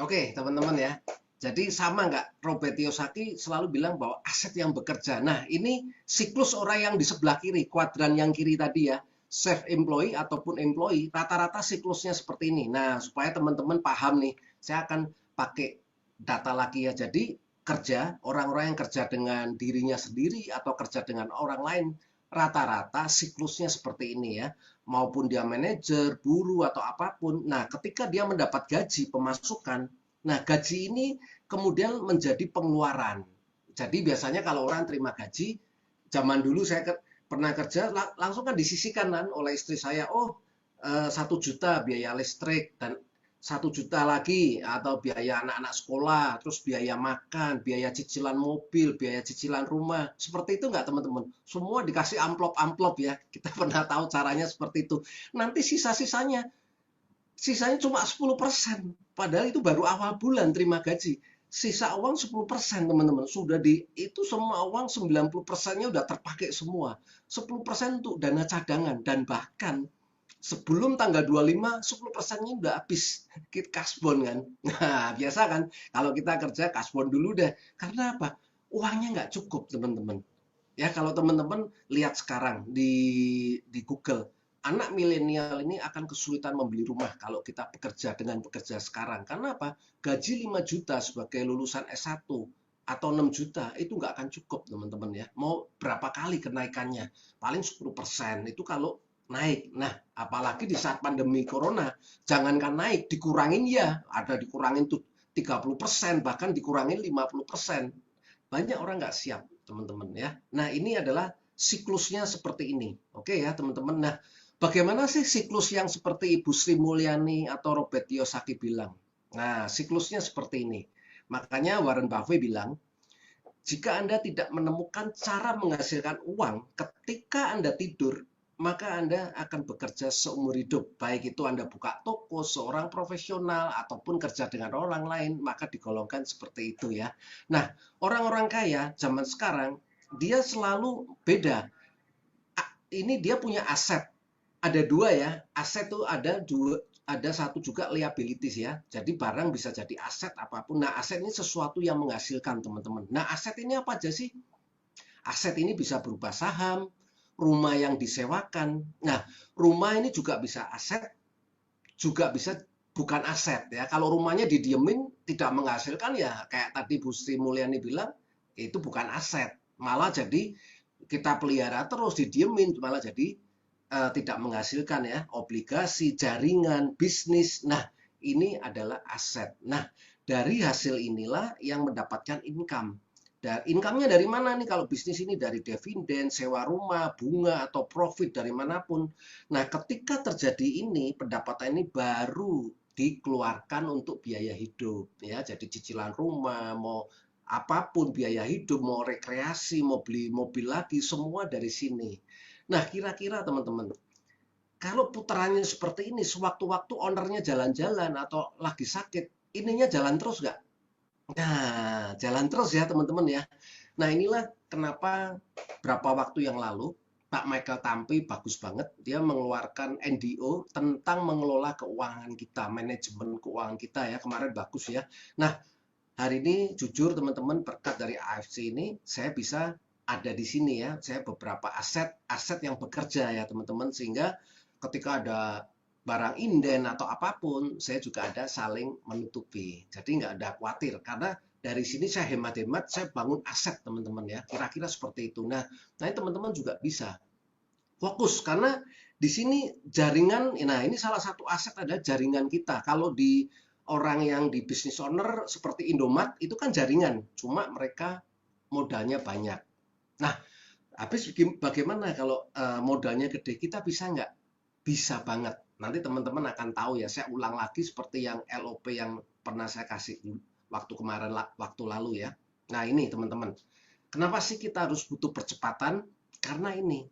Oke, teman-teman ya. Jadi sama nggak? Robert Kiyosaki selalu bilang bahwa aset yang bekerja. Nah, ini siklus orang yang di sebelah kiri, kuadran yang kiri tadi ya, self-employed ataupun employee, rata-rata siklusnya seperti ini. Nah, supaya teman-teman paham nih, saya akan pakai data lagi ya. Jadi, kerja, orang-orang yang kerja dengan dirinya sendiri atau kerja dengan orang lain, rata-rata siklusnya seperti ini ya. Maupun dia manajer, buruh atau apapun. Nah, ketika dia mendapat gaji, pemasukan, nah gaji ini kemudian menjadi pengeluaran. Jadi biasanya kalau orang terima gaji, zaman dulu saya pernah kerja langsung kan disisihkan kan oleh istri saya, oh 1 juta biaya listrik dan 1 juta lagi atau biaya anak-anak sekolah, terus biaya makan, biaya cicilan mobil, biaya cicilan rumah. Seperti itu nggak teman-teman? Semua dikasih amplop-amplop ya. Kita pernah tahu caranya seperti itu. Nanti sisanya cuma 10%. Padahal itu baru awal bulan terima gaji. Sisa uang 10% teman-teman. Itu semua uang 90%-nya udah terpakai semua. 10% untuk dana cadangan dan bahkan sebelum tanggal 25, 10%-nya udah habis kasbon kan. Nah, biasa kan kalau kita kerja kasbon dulu deh. Karena apa? Uangnya nggak cukup teman-teman. Ya kalau teman-teman lihat sekarang di Google, anak milenial ini akan kesulitan membeli rumah kalau kita bekerja sekarang. Karena apa? Gaji 5 juta sebagai lulusan S1 atau 6 juta itu nggak akan cukup teman-teman ya. Mau berapa kali kenaikannya? Paling 10% itu kalau naik. Nah, apalagi di saat pandemi corona, jangankan naik, dikurangin ya, ada dikurangin tuh 30%, bahkan dikurangin 50%. Banyak orang nggak siap, teman-teman ya. Nah, ini adalah siklusnya seperti ini. Oke ya, teman-teman. Nah, bagaimana sih siklus yang seperti Ibu Sri Mulyani atau Robert Kiyosaki bilang? Nah, siklusnya seperti ini. Makanya Warren Buffett bilang, jika Anda tidak menemukan cara menghasilkan uang ketika Anda tidur, maka Anda akan bekerja seumur hidup. Baik itu Anda buka toko, seorang profesional, ataupun kerja dengan orang lain, maka digolongkan seperti itu ya. Nah, orang-orang kaya zaman sekarang, dia selalu beda. Ini dia punya aset. Ada dua ya, aset tuh ada satu juga liabilities ya. Jadi barang bisa jadi aset apapun. Nah, aset ini sesuatu yang menghasilkan teman-teman. Nah, aset ini apa aja sih? Aset ini bisa berupa saham, rumah yang disewakan. Nah, rumah ini juga bisa aset, juga bisa bukan aset ya. Kalau rumahnya didiemin tidak menghasilkan ya kayak tadi Bu Sri Mulyani bilang, itu bukan aset. Malah jadi kita pelihara terus didiemin malah jadi tidak menghasilkan ya, obligasi, jaringan, bisnis. Nah, ini adalah aset. Nah, dari hasil inilah yang mendapatkan income. Dan income-nya dari mana nih kalau bisnis ini? Dari dividen, sewa rumah, bunga, atau profit dari manapun. Nah, ketika terjadi ini, pendapatan ini baru dikeluarkan untuk biaya hidup. Ya, jadi cicilan rumah, mau apapun biaya hidup, mau rekreasi, mau beli mobil lagi, semua dari sini. Nah, kira-kira teman-teman, kalau putarannya seperti ini, sewaktu-waktu ownernya jalan-jalan atau lagi sakit, ininya jalan terus nggak? Nah, jalan terus ya teman-teman ya. Nah, inilah kenapa berapa waktu yang lalu Pak Michael Tampi bagus banget, dia mengeluarkan NDO tentang mengelola keuangan kita, manajemen keuangan kita ya, kemarin bagus ya. Nah, hari ini jujur teman-teman berkat dari AFC ini, saya bisa ada di sini ya. Saya beberapa aset yang bekerja ya teman-teman, sehingga ketika ada barang inden atau apapun, saya juga ada saling menutupi. Jadi nggak ada khawatir, karena dari sini saya hemat-hemat, saya bangun aset teman-teman ya. Kira-kira seperti itu. Nah, teman-teman juga bisa fokus, karena di sini jaringan, nah ini salah satu aset adalah jaringan kita. Kalau di orang yang di business owner seperti Indomaret, itu kan jaringan, cuma mereka modalnya banyak. Nah, habis bagaimana kalau modalnya gede, kita bisa nggak? Bisa banget. Nanti teman-teman akan tahu ya, saya ulang lagi seperti yang LOP yang pernah saya kasih waktu kemarin, waktu lalu ya. Nah ini teman-teman, kenapa sih kita harus butuh percepatan? Karena ini,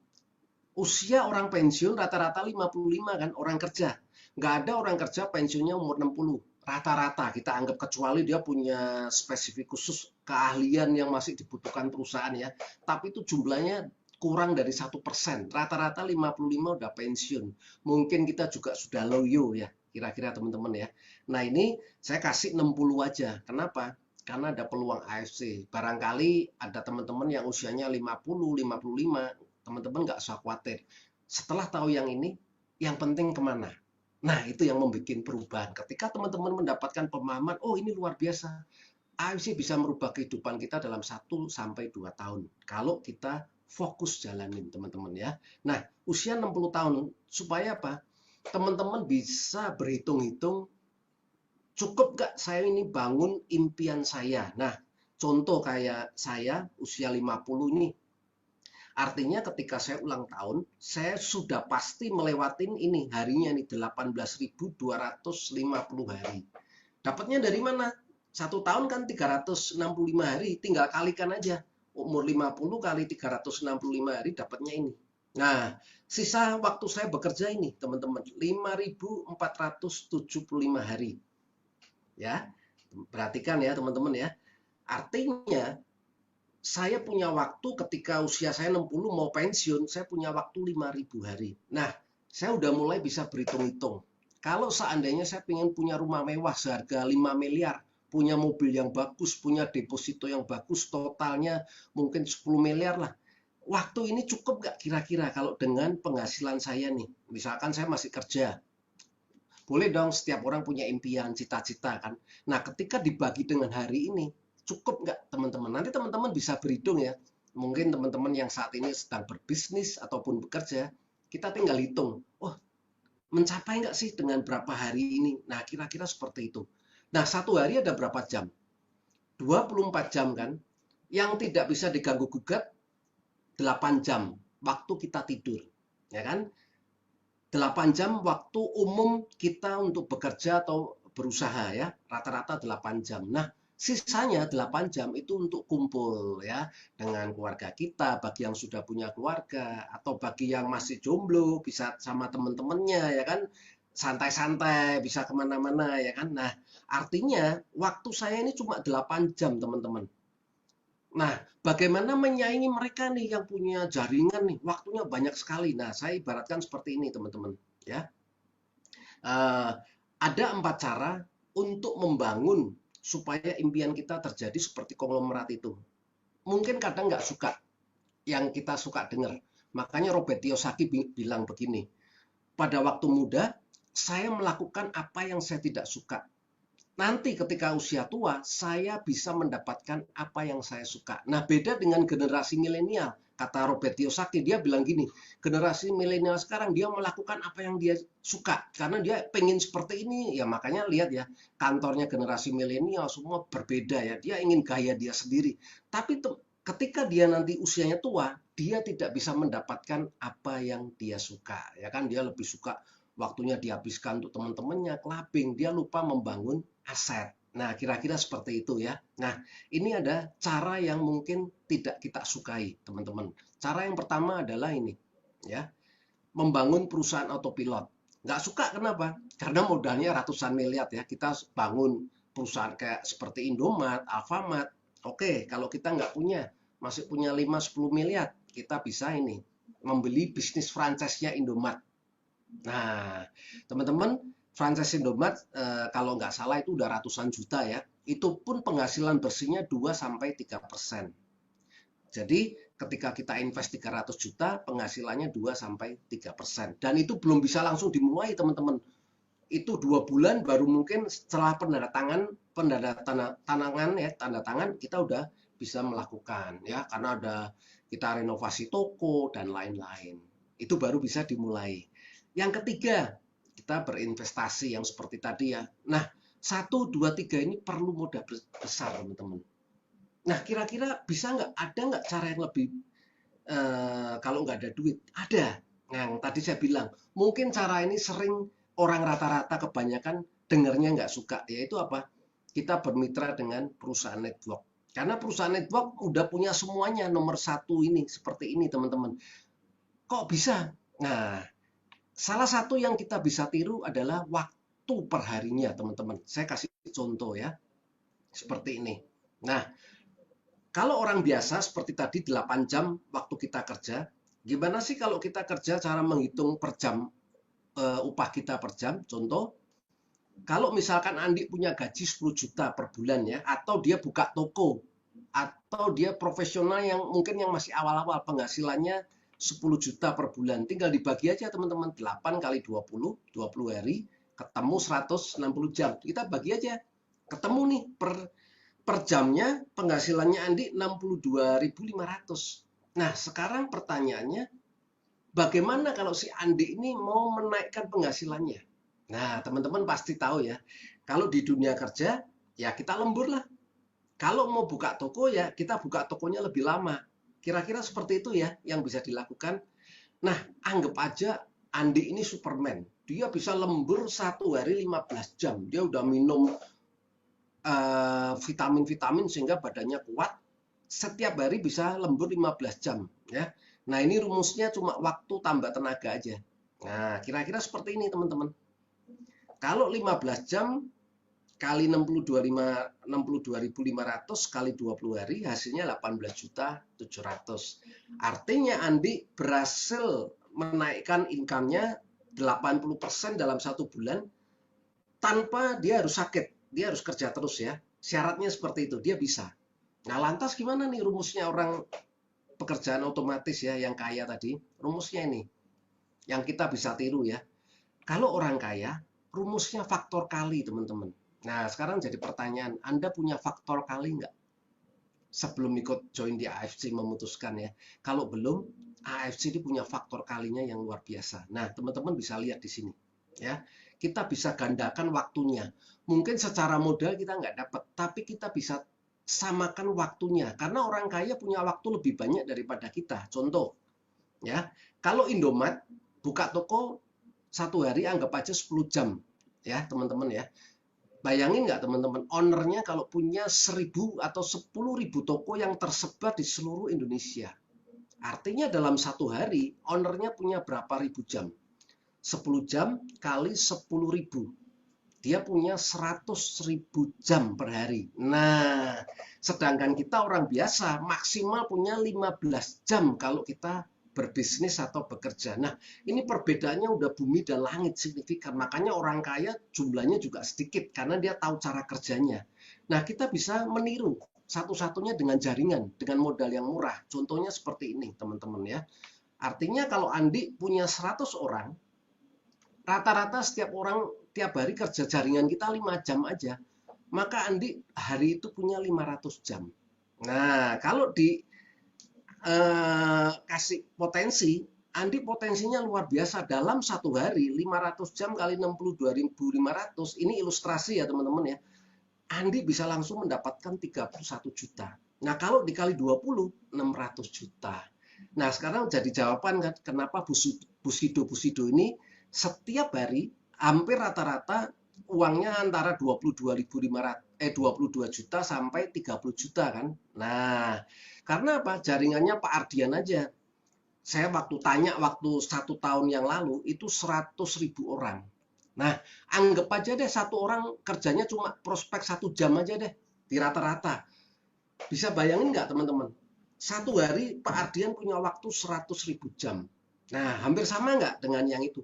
usia orang pensiun rata-rata 55 kan, orang kerja. Nggak ada orang kerja pensiunnya umur 60. Rata-rata kita anggap, kecuali dia punya spesifik khusus keahlian yang masih dibutuhkan perusahaan ya. Tapi itu jumlahnya kurang dari 1%. Rata-rata 55 udah pensiun. Mungkin kita juga sudah loyo ya, kira-kira teman-teman ya. Nah ini saya kasih 60 aja. Kenapa? Karena ada peluang AFC. Barangkali ada teman-teman yang usianya 50, 55. Teman-teman nggak usah khawatir. Setelah tahu yang ini, yang penting kemana? Nah, itu yang membuat perubahan. Ketika teman-teman mendapatkan pemahaman, oh ini luar biasa. AFC bisa merubah kehidupan kita dalam 1 sampai 2 tahun. Kalau kita fokus jalanin teman-teman ya. Nah, usia 60 tahun supaya apa? Teman-teman bisa berhitung-hitung, cukup gak saya ini bangun impian saya. Nah, contoh kayak saya usia 50 ini, artinya ketika saya ulang tahun, saya sudah pasti melewatin ini harinya nih 18.250 hari. Dapatnya dari mana? 1 tahun kan 365 hari, tinggal kalikan aja. Umur 50 kali 365 hari dapatnya ini. Nah, sisa waktu saya bekerja ini, teman-teman, 5.475 hari. Ya, perhatikan ya teman-teman ya. Artinya, saya punya waktu ketika usia saya 60 mau pensiun, saya punya waktu 5.000 hari. Nah, saya udah mulai bisa berhitung-hitung. Kalau seandainya saya ingin punya rumah mewah seharga 5 miliar, punya mobil yang bagus, punya deposito yang bagus, totalnya mungkin 10 miliar lah. Waktu ini cukup nggak kira-kira kalau dengan penghasilan saya nih? Misalkan saya masih kerja. Boleh dong, setiap orang punya impian, cita-cita kan. Nah, ketika dibagi dengan hari ini, cukup nggak teman-teman? Nanti teman-teman bisa berhitung ya. Mungkin teman-teman yang saat ini sedang berbisnis ataupun bekerja, kita tinggal hitung. Oh, mencapai nggak sih dengan berapa hari ini? Nah, kira-kira seperti itu. Nah, satu hari ada berapa jam? 24 jam kan? Yang tidak bisa diganggu-gugat, 8 jam waktu kita tidur. Ya kan? 8 jam waktu umum kita untuk bekerja atau berusaha ya, rata-rata 8 jam. Nah, sisanya 8 jam itu untuk kumpul ya dengan keluarga kita, bagi yang sudah punya keluarga atau bagi yang masih jomblo bisa sama teman-temannya ya kan, santai-santai bisa kemana-mana ya kan. Nah, artinya waktu saya ini cuma 8 jam teman-teman. Nah, bagaimana menyaingi mereka nih yang punya jaringan nih, waktunya banyak sekali. Nah, saya ibaratkan seperti ini teman-teman ya. Ada 4 cara untuk membangun supaya impian kita terjadi seperti konglomerat itu. Mungkin kadang nggak suka yang kita suka dengar. Makanya Robert Kiyosaki bilang begini, pada waktu muda saya melakukan apa yang saya tidak suka. Nanti ketika usia tua, saya bisa mendapatkan apa yang saya suka. Nah, beda dengan generasi milenial. Kata Robert Kiyosaki, dia bilang gini, generasi milenial sekarang dia melakukan apa yang dia suka. Karena dia pengen seperti ini. Ya makanya lihat ya, kantornya generasi milenial semua berbeda ya. Dia ingin gaya dia sendiri. Tapi ketika dia nanti usianya tua, dia tidak bisa mendapatkan apa yang dia suka. Ya kan, dia lebih suka waktunya dihabiskan untuk teman-temannya, clubbing. Dia lupa membangun aset. Nah, kira-kira seperti itu ya. Nah, ini ada cara yang mungkin tidak kita sukai, teman-teman. Cara yang pertama adalah ini, ya, membangun perusahaan autopilot. Nggak suka kenapa? Karena modalnya ratusan miliar ya. Kita bangun perusahaan kayak seperti Indomaret, Alfamart. Oke, kalau kita nggak punya, masih punya 5-10 miliar, kita bisa ini, membeli bisnis franchise-nya Indomaret. Nah, teman-teman, franchise Indomaret kalau nggak salah itu udah ratusan juta ya. Itu pun penghasilan bersihnya 2-3%. Jadi ketika kita invest 300 juta, penghasilannya 2-3%. Dan itu belum bisa langsung dimulai teman-teman. Itu 2 bulan baru mungkin setelah tanda tangan kita udah bisa melakukan ya, karena ada kita renovasi toko dan lain-lain. Itu baru bisa dimulai. Yang ketiga, kita berinvestasi yang seperti tadi ya. Nah, 1, 2, 3 ini perlu modal besar, teman-teman. Nah, kira-kira bisa nggak? Ada nggak cara yang lebih, kalau nggak ada duit? Ada. Yang tadi saya bilang, mungkin cara ini sering orang rata-rata kebanyakan dengarnya nggak suka. Yaitu apa? Kita bermitra dengan perusahaan network. Karena perusahaan network udah punya semuanya, nomor 1 ini, seperti ini, teman-teman. Kok bisa? Nah, salah satu yang kita bisa tiru adalah waktu perharinya, teman-teman. Saya kasih contoh ya, seperti ini. Nah, kalau orang biasa seperti tadi 8 jam waktu kita kerja, gimana sih kalau kita kerja cara menghitung per jam, upah kita per jam? Contoh, kalau misalkan Andi punya gaji 10 juta per bulan ya, atau dia buka toko, atau dia profesional yang mungkin yang masih awal-awal penghasilannya 10 juta per bulan. Tinggal dibagi aja teman-teman, 8 kali 20 hari, ketemu 160 jam. Kita bagi aja, ketemu nih per jamnya penghasilannya Andi 62.500. Nah, sekarang pertanyaannya, bagaimana kalau si Andi ini mau menaikkan penghasilannya? Nah, teman-teman pasti tahu ya, kalau di dunia kerja, ya kita lembur lah. Kalau mau buka toko, ya kita buka tokonya lebih lama. Kira-kira seperti itu ya yang bisa dilakukan. Nah, anggap aja Andi ini Superman. Dia bisa lembur 1 hari 15 jam. Dia udah minum vitamin-vitamin sehingga badannya kuat. Setiap hari bisa lembur 15 jam. Ya. Nah, ini rumusnya cuma waktu tambah tenaga aja. Nah, kira-kira seperti ini teman-teman. Kalau 15 jam kali 62.500 kali 20 hari hasilnya 18.700. Artinya Andi berhasil menaikkan income-nya 80% dalam 1 bulan tanpa dia harus sakit. Dia harus kerja terus ya. Syaratnya seperti itu, dia bisa. Nah, lantas gimana nih rumusnya orang pekerjaan otomatis ya yang kaya tadi? Rumusnya ini yang kita bisa tiru ya. Kalau orang kaya, rumusnya faktor kali, teman-teman. Nah, sekarang jadi pertanyaan, Anda punya faktor kali nggak? Sebelum ikut join di AFC memutuskan ya. Kalau belum, AFC ini punya faktor kalinya yang luar biasa. Nah, teman-teman bisa lihat di sini. Ya, kita bisa gandakan waktunya. Mungkin secara modal kita nggak dapat, tapi kita bisa samakan waktunya. Karena orang kaya punya waktu lebih banyak daripada kita. Contoh, ya, kalau Indomaret buka toko 1 hari anggap aja 10 jam ya teman-teman ya. Bayangin nggak teman-teman, ownernya kalau punya 1.000 atau 10.000 toko yang tersebar di seluruh Indonesia. Artinya dalam 1 hari ownernya punya berapa ribu jam? 10 jam kali 10.000. Dia punya 100.000 jam per hari. Nah, sedangkan kita orang biasa maksimal punya 15 jam kalau kita berbisnis atau bekerja. Nah, ini perbedaannya udah bumi dan langit signifikan. Makanya orang kaya jumlahnya juga sedikit karena dia tahu cara kerjanya. Nah, kita bisa meniru satu-satunya dengan jaringan, dengan modal yang murah. Contohnya seperti ini, teman-teman ya. Artinya kalau Andi punya 100 orang, rata-rata setiap orang tiap hari kerja jaringan kita 5 jam aja. Maka Andi hari itu punya 500 jam. Nah, kalau di kasih potensi, Andi potensinya luar biasa dalam 1 hari 500 jam kali 62.500. Ini ilustrasi ya teman-teman ya. Andi bisa langsung mendapatkan 31 juta. Nah, kalau dikali 20, 600 juta. Nah, sekarang jadi jawaban kan kenapa Busido ini setiap hari hampir rata-rata uangnya antara 22 juta sampai 30 juta kan. Nah, karena apa? Jaringannya Pak Ardian aja. Saya waktu 1 tahun yang lalu itu 100.000 orang. Nah, anggap aja deh satu orang kerjanya cuma prospek 1 jam aja deh di rata-rata. Bisa bayangin nggak teman-teman? 1 hari Pak Ardian punya waktu 100.000 jam. Nah, hampir sama nggak dengan yang itu?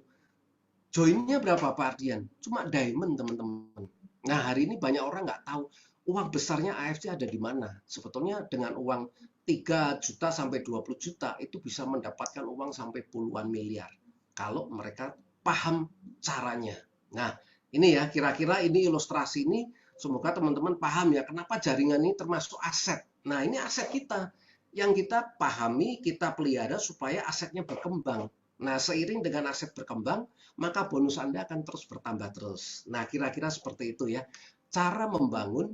Joinnya berapa Pak Ardian? Cuma diamond teman-teman. Nah, hari ini banyak orang nggak tahu uang besarnya AFC ada di mana. Sebetulnya dengan uang 3 juta sampai 20 juta itu bisa mendapatkan uang sampai puluhan miliar. Kalau mereka paham caranya. Nah, ini ya kira-kira ini ilustrasi ini semoga teman-teman paham ya kenapa jaringan ini termasuk aset. Nah, ini aset kita yang kita pahami, kita pelihara supaya asetnya berkembang. Nah, seiring dengan aset berkembang, maka bonus Anda akan terus bertambah terus. Nah, kira-kira seperti itu ya. Cara membangun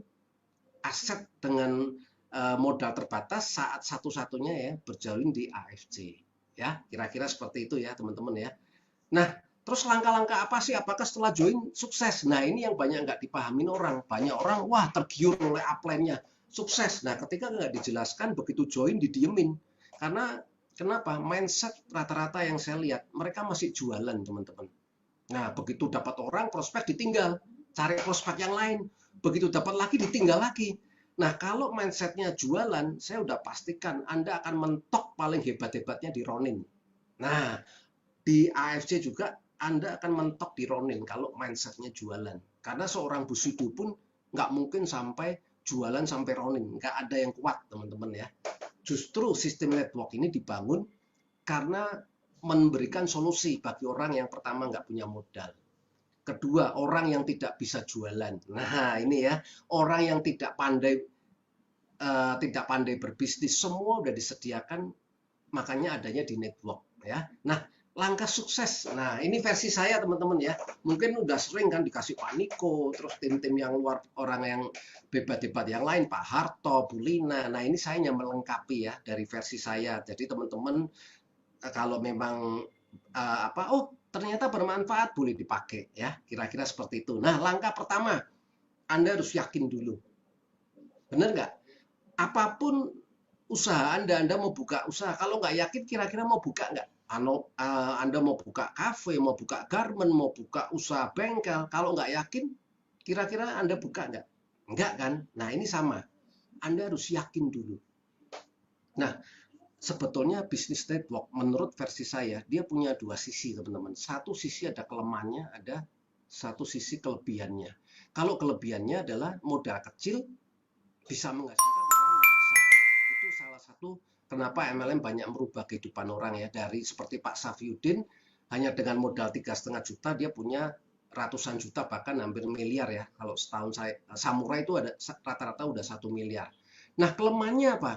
aset dengan modal terbatas saat satu-satunya ya berjalin di AFC. Ya, kira-kira seperti itu ya, teman-teman ya. Nah, terus langkah-langkah apa sih? Apakah setelah join sukses? Nah, ini yang banyak nggak dipahamin orang. Banyak orang, wah tergiur oleh upline-nya. Sukses. Nah, ketika nggak dijelaskan, begitu join didiemin. Karena kenapa? Mindset rata-rata yang saya lihat, mereka masih jualan, teman-teman. Nah, begitu dapat orang, prospek ditinggal. Cari prospek yang lain. Begitu dapat lagi, ditinggal lagi. Nah, kalau mindsetnya jualan, saya udah pastikan Anda akan mentok paling hebat-hebatnya di Ronin. Nah, di AFC juga Anda akan mentok di Ronin kalau mindsetnya jualan. Karena seorang Busido pun nggak mungkin sampai jualan sampai Ronin. Nggak ada yang kuat, teman-teman ya. Justru sistem network ini dibangun karena memberikan solusi bagi orang yang pertama nggak punya modal. Kedua, orang yang tidak bisa jualan. Nah, ini ya, orang yang tidak pandai berbisnis, semua udah disediakan makanya adanya di network ya. Nah, langkah sukses. Nah, ini versi saya teman-teman ya. Mungkin udah sering kan dikasih Pak Niko, terus tim-tim yang luar, orang yang debat-debat yang lain, Pak Harto, Bu Lina. Nah, ini saya hanya melengkapi ya dari versi saya. Jadi teman-teman kalau memang ternyata bermanfaat, boleh dipakai ya. Kira-kira seperti itu. Nah, langkah pertama, Anda harus yakin dulu. Benar nggak? Apapun usaha Anda mau buka usaha, kalau nggak yakin kira-kira mau buka nggak? Anda mau buka kafe, mau buka garment, mau buka usaha bengkel, kalau nggak yakin, kira-kira Anda buka nggak? Nggak kan? Nah, ini sama. Anda harus yakin dulu. Nah, sebetulnya bisnis network, menurut versi saya, dia punya dua sisi, teman-teman. Satu sisi ada kelemahannya, ada satu sisi kelebihannya. Kalau kelebihannya adalah modal kecil, bisa menghasilkan uang yang besar. Itu salah satu kenapa MLM banyak merubah kehidupan orang ya. Dari seperti Pak Safiuddin, hanya dengan modal 3,5 juta dia punya ratusan juta, bahkan hampir miliar ya. Kalau setahun Samurai itu ada rata-rata udah 1 miliar. Nah, kelemahannya apa?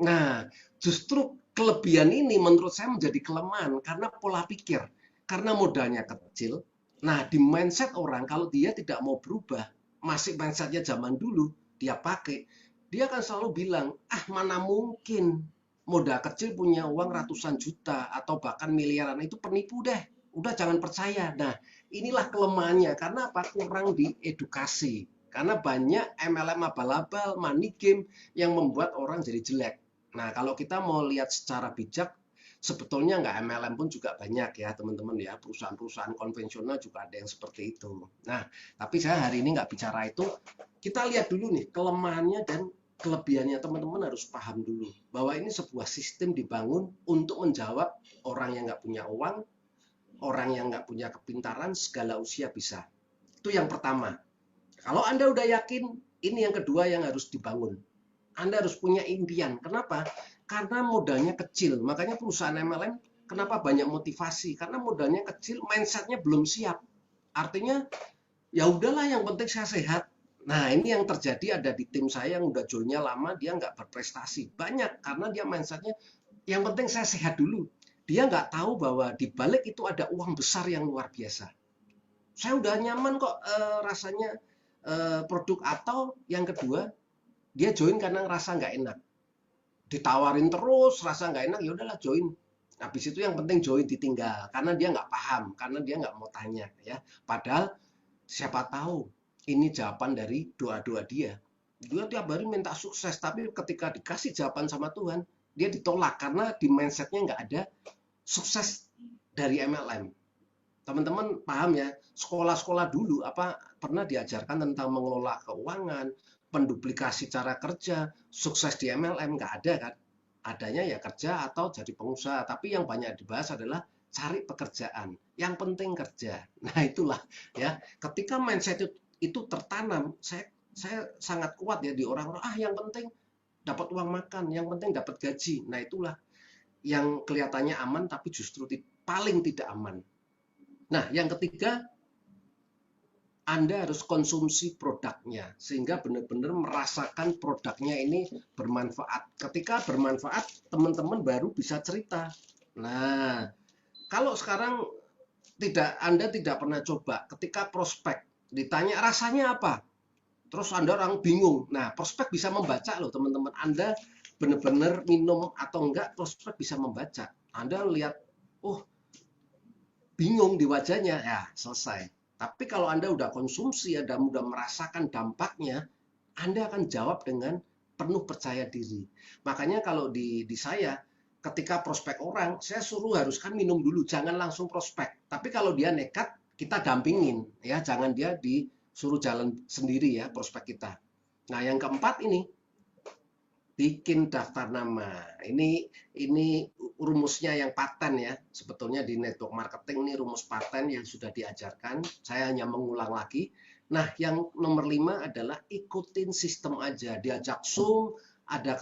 Nah, justru kelebihan ini menurut saya menjadi kelemahan karena pola pikir. Karena modalnya kecil. Nah, di mindset orang kalau dia tidak mau berubah, masih mindsetnya zaman dulu, dia pakai, dia akan selalu bilang, mana mungkin modal kecil punya uang ratusan juta atau bahkan miliaran, itu penipu deh, udah jangan percaya. Nah, inilah kelemahannya, karena apa? Kurang diedukasi, karena banyak MLM abal-abal, money game yang membuat orang jadi jelek. Nah, kalau kita mau lihat secara bijak, sebetulnya nggak MLM pun juga banyak ya teman-teman ya, perusahaan-perusahaan konvensional juga ada yang seperti itu. Nah, tapi saya hari ini nggak bicara itu, kita lihat dulu nih kelemahannya dan kelebihannya. Teman-teman harus paham dulu bahwa ini sebuah sistem dibangun untuk menjawab orang yang nggak punya uang, orang yang nggak punya kepintaran, segala usia bisa. Itu yang pertama. Kalau Anda udah yakin, ini yang kedua yang harus dibangun. Anda harus punya impian. Kenapa? Karena modalnya kecil. Makanya perusahaan MLM kenapa banyak motivasi? Karena modalnya kecil, mindsetnya belum siap. Artinya ya udahlah, yang penting saya sehat. Nah, ini yang terjadi ada di tim saya yang udah joinnya lama, dia nggak berprestasi. Banyak karena dia mindsetnya yang penting saya sehat dulu. Dia nggak tahu bahwa di balik itu ada uang besar yang luar biasa. Saya udah nyaman kok rasanya produk, atau yang kedua dia join karena ngerasa nggak enak. Ditawarin terus, rasa nggak enak, ya udahlah join. Habis itu yang penting join, ditinggal karena dia nggak paham, karena dia nggak mau tanya ya. Padahal siapa tahu ini jawaban dari doa-doa dia. Dia tiap hari minta sukses, tapi ketika dikasih jawaban sama Tuhan, dia ditolak karena di mindsetnya nggak ada sukses dari MLM. Teman-teman paham ya, sekolah-sekolah dulu pernah diajarkan tentang mengelola keuangan, penduplikasi cara kerja, sukses di MLM nggak ada kan? Adanya ya kerja atau jadi pengusaha. Tapi yang banyak dibahas adalah cari pekerjaan. Yang penting kerja. Nah, itulah ya. Ketika mindset itu tertanam, saya sangat kuat ya di orang-orang, yang penting dapat uang makan, yang penting dapat gaji. Nah, itulah yang kelihatannya aman tapi justru paling tidak aman. Nah, yang ketiga, Anda harus konsumsi produknya sehingga benar-benar merasakan produknya ini bermanfaat. Ketika bermanfaat, teman-teman baru bisa cerita. Nah, kalau sekarang Anda tidak pernah coba, ketika prospek ditanya rasanya apa, terus Anda orang bingung. Nah, prospek bisa membaca loh teman-teman. Anda benar-benar minum atau enggak, prospek bisa membaca. Anda lihat, bingung di wajahnya, ya selesai. Tapi kalau Anda udah konsumsi, Anda udah merasakan dampaknya, Anda akan jawab dengan penuh percaya diri. Makanya kalau di saya, ketika prospek orang, saya suruh haruskan minum dulu, jangan langsung prospek. Tapi kalau dia nekat, kita dampingin, ya jangan dia disuruh jalan sendiri ya prospek kita. Nah, yang keempat ini, bikin daftar nama. Ini rumusnya yang paten ya. Sebetulnya di network marketing ini rumus paten yang sudah diajarkan. Saya hanya mengulang lagi. Nah, yang nomor 5 adalah ikutin sistem aja. Diajak Zoom,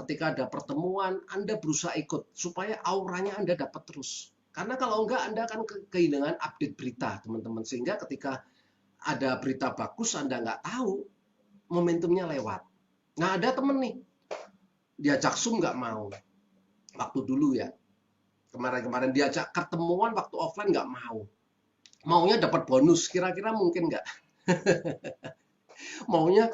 ketika ada pertemuan, Anda berusaha ikut supaya auranya Anda dapat terus. Karena kalau enggak, Anda akan kehilangan update berita, teman-teman. Sehingga ketika ada berita bagus, Anda nggak tahu, momentumnya lewat. Nah, ada temen nih, diajak Zoom nggak mau. Waktu dulu ya, Kemarin-kemarin diajak ketemuan waktu offline nggak mau. Maunya dapat bonus, kira-kira mungkin nggak? Maunya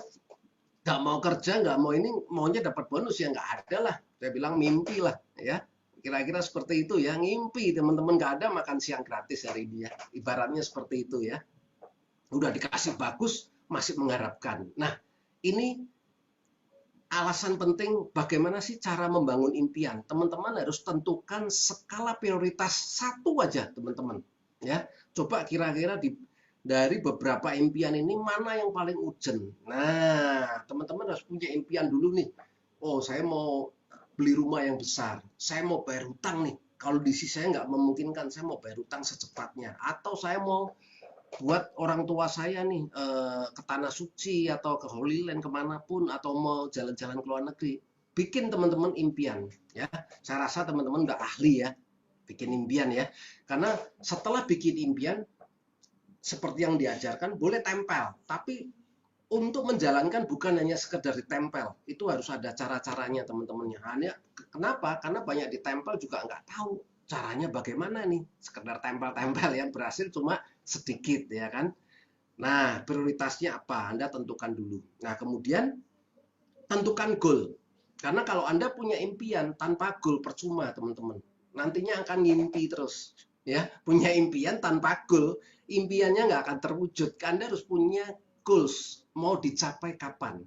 nggak mau kerja, nggak mau ini, maunya dapat bonus, ya nggak ada lah. Saya bilang mimpi lah, ya. Kira-kira seperti itu ya, ngimpi teman-teman, nggak ada makan siang gratis hari ini ya. Ibaratnya seperti itu ya. Udah dikasih bagus, masih mengharapkan. Nah, ini alasan penting bagaimana sih cara membangun impian. Teman-teman harus tentukan skala prioritas satu aja, teman-teman. Ya, coba kira-kira dari beberapa impian ini mana yang paling urgent. Nah, teman-teman harus punya impian dulu nih. Oh, saya mau beli rumah yang besar. Saya mau bayar hutang nih. Kalau di sisi saya nggak memungkinkan, saya mau bayar hutang secepatnya. Atau saya mau buat orang tua saya nih ke tanah suci atau ke Holy Land kemanapun, atau mau jalan-jalan ke luar negeri. Bikin teman-teman impian ya. Saya rasa teman-teman nggak ahli ya bikin impian ya. Karena setelah bikin impian seperti yang diajarkan boleh tempel, tapi untuk menjalankan bukan hanya sekedar ditempel, itu harus ada cara-caranya teman-temannya. Hanya kenapa? Karena banyak ditempel juga nggak tahu caranya bagaimana nih. Sekedar tempel-tempel ya, berhasil cuma sedikit ya kan. Nah, prioritasnya apa? Anda tentukan dulu. Nah, kemudian tentukan goal. Karena kalau Anda punya impian tanpa goal percuma, teman-teman. Nantinya akan ngimpi terus. Ya, punya impian tanpa goal, impiannya nggak akan terwujud. Anda harus punya goals, mau dicapai kapan.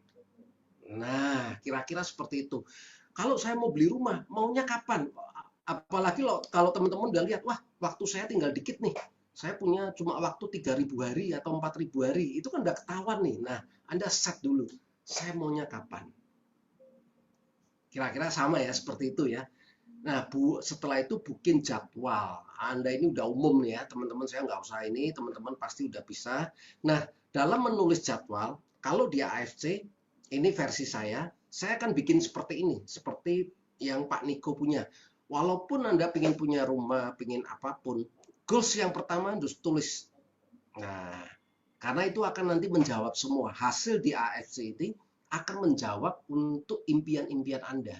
Nah, kira-kira seperti itu. Kalau saya mau beli rumah, maunya kapan? Apalagi kalau teman-teman udah lihat, wah, waktu saya tinggal dikit nih. Saya punya cuma waktu 3.000 hari atau 4.000 hari. Itu kan udah ketahuan nih. Nah, Anda set dulu. Saya maunya kapan? Kira-kira sama ya, seperti itu ya. Nah, setelah itu bikin jadwal. Anda ini udah umum nih ya, teman-teman, saya nggak usah ini, teman-teman pasti udah bisa. Nah, dalam menulis jadwal, kalau di AFC, ini versi saya akan bikin seperti ini, seperti yang Pak Niko punya. Walaupun Anda ingin punya rumah, ingin apapun, goals yang pertama harus tulis. Nah, karena itu akan nanti menjawab semua. Hasil di AFC ini akan menjawab untuk impian-impian Anda.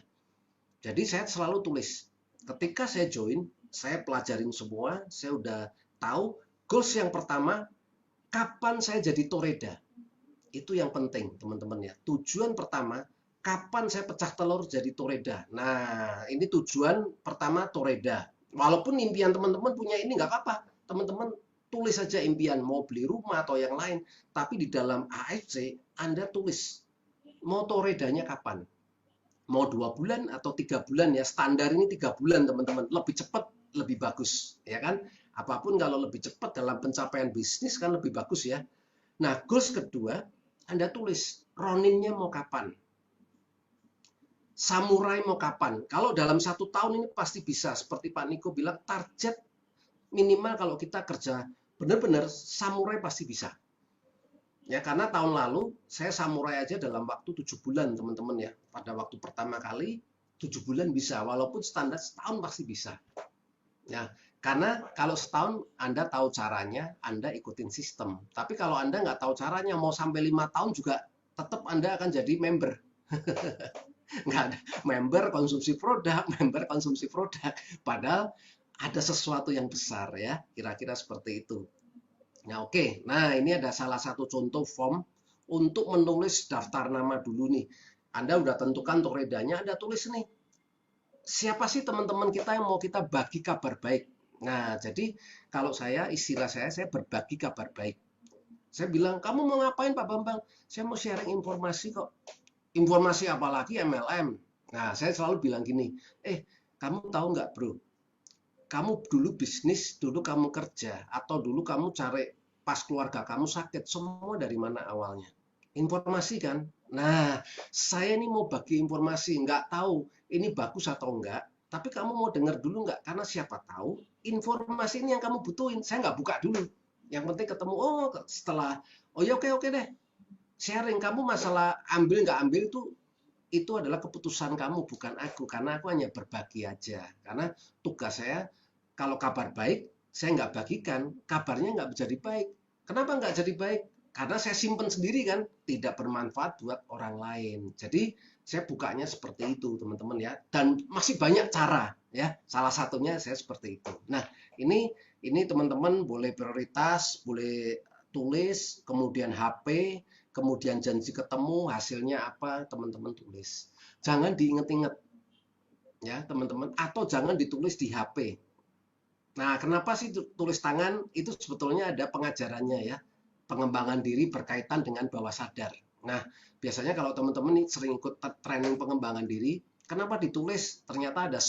Jadi saya selalu tulis. Ketika saya join, saya pelajarin semua, saya udah tahu goals yang pertama, kapan saya jadi toreda. Itu yang penting, teman-teman ya. Tujuan pertama, kapan saya pecah telur jadi toreda. Nah, ini tujuan pertama, toreda. Walaupun impian teman-teman punya ini nggak apa-apa. Teman-teman tulis saja impian, mau beli rumah atau yang lain. Tapi di dalam AFC, Anda tulis, mau toredanya kapan. Mau 2 bulan atau 3 bulan ya, standar ini 3 bulan teman-teman, lebih cepat lebih bagus ya kan. Apapun kalau lebih cepat dalam pencapaian bisnis kan lebih bagus ya. Nah, goals kedua, Anda tulis Roninnya mau kapan, samurai mau kapan. Kalau dalam 1 tahun ini pasti bisa, seperti Pak Niko bilang, target minimal kalau kita kerja benar-benar samurai pasti bisa. Ya, karena tahun lalu saya samurai aja dalam waktu 7 bulan, teman-teman ya. Pada waktu pertama kali 7 bulan bisa, walaupun standar setahun pasti bisa. Ya, karena kalau setahun Anda tahu caranya, Anda ikutin sistem. Tapi kalau Anda nggak tahu caranya, mau sampai 5 tahun juga tetap Anda akan jadi member. Nggak ada member konsumsi produk, member konsumsi produk. Padahal ada sesuatu yang besar ya, kira-kira seperti itu. Nah, oke. Nah, ini ada salah satu contoh form untuk menulis daftar nama dulu nih. Anda udah tentukan toredanya, Anda tulis nih. Siapa sih teman-teman kita yang mau kita bagi kabar baik? Nah, jadi kalau istilah saya berbagi kabar baik. Saya bilang, kamu mau ngapain Pak Bambang? Saya mau sharing informasi kok. Informasi apalagi MLM. Nah, saya selalu bilang gini, kamu tahu nggak bro? Kamu dulu bisnis, dulu kamu kerja, atau dulu kamu cari pas keluarga kamu sakit, semua dari mana awalnya? Informasi kan? Nah, saya ini mau bagi informasi, nggak tahu ini bagus atau enggak, tapi kamu mau dengar dulu nggak? Karena siapa tahu informasi ini yang kamu butuhin, saya nggak buka dulu. Yang penting ketemu, setelah, ya oke deh, sharing kamu masalah ambil nggak ambil itu adalah keputusan kamu, bukan aku, karena aku hanya berbagi aja. Karena tugas saya, kalau kabar baik, saya nggak bagikan, kabarnya nggak jadi baik. Kenapa nggak jadi baik? Karena saya simpen sendiri kan, tidak bermanfaat buat orang lain. Jadi saya bukanya seperti itu teman-teman ya. Dan masih banyak cara ya. Salah satunya saya seperti itu. Nah ini teman-teman boleh prioritas, boleh tulis, kemudian HP, kemudian janji ketemu, hasilnya apa teman-teman tulis. Jangan diinget-inget ya teman-teman, atau jangan ditulis di HP. Nah, kenapa sih tulis tangan? Itu sebetulnya ada pengajarannya ya. Pengembangan diri berkaitan dengan bawah sadar. Nah, biasanya kalau teman-teman sering ikut training pengembangan diri, kenapa ditulis? Ternyata ada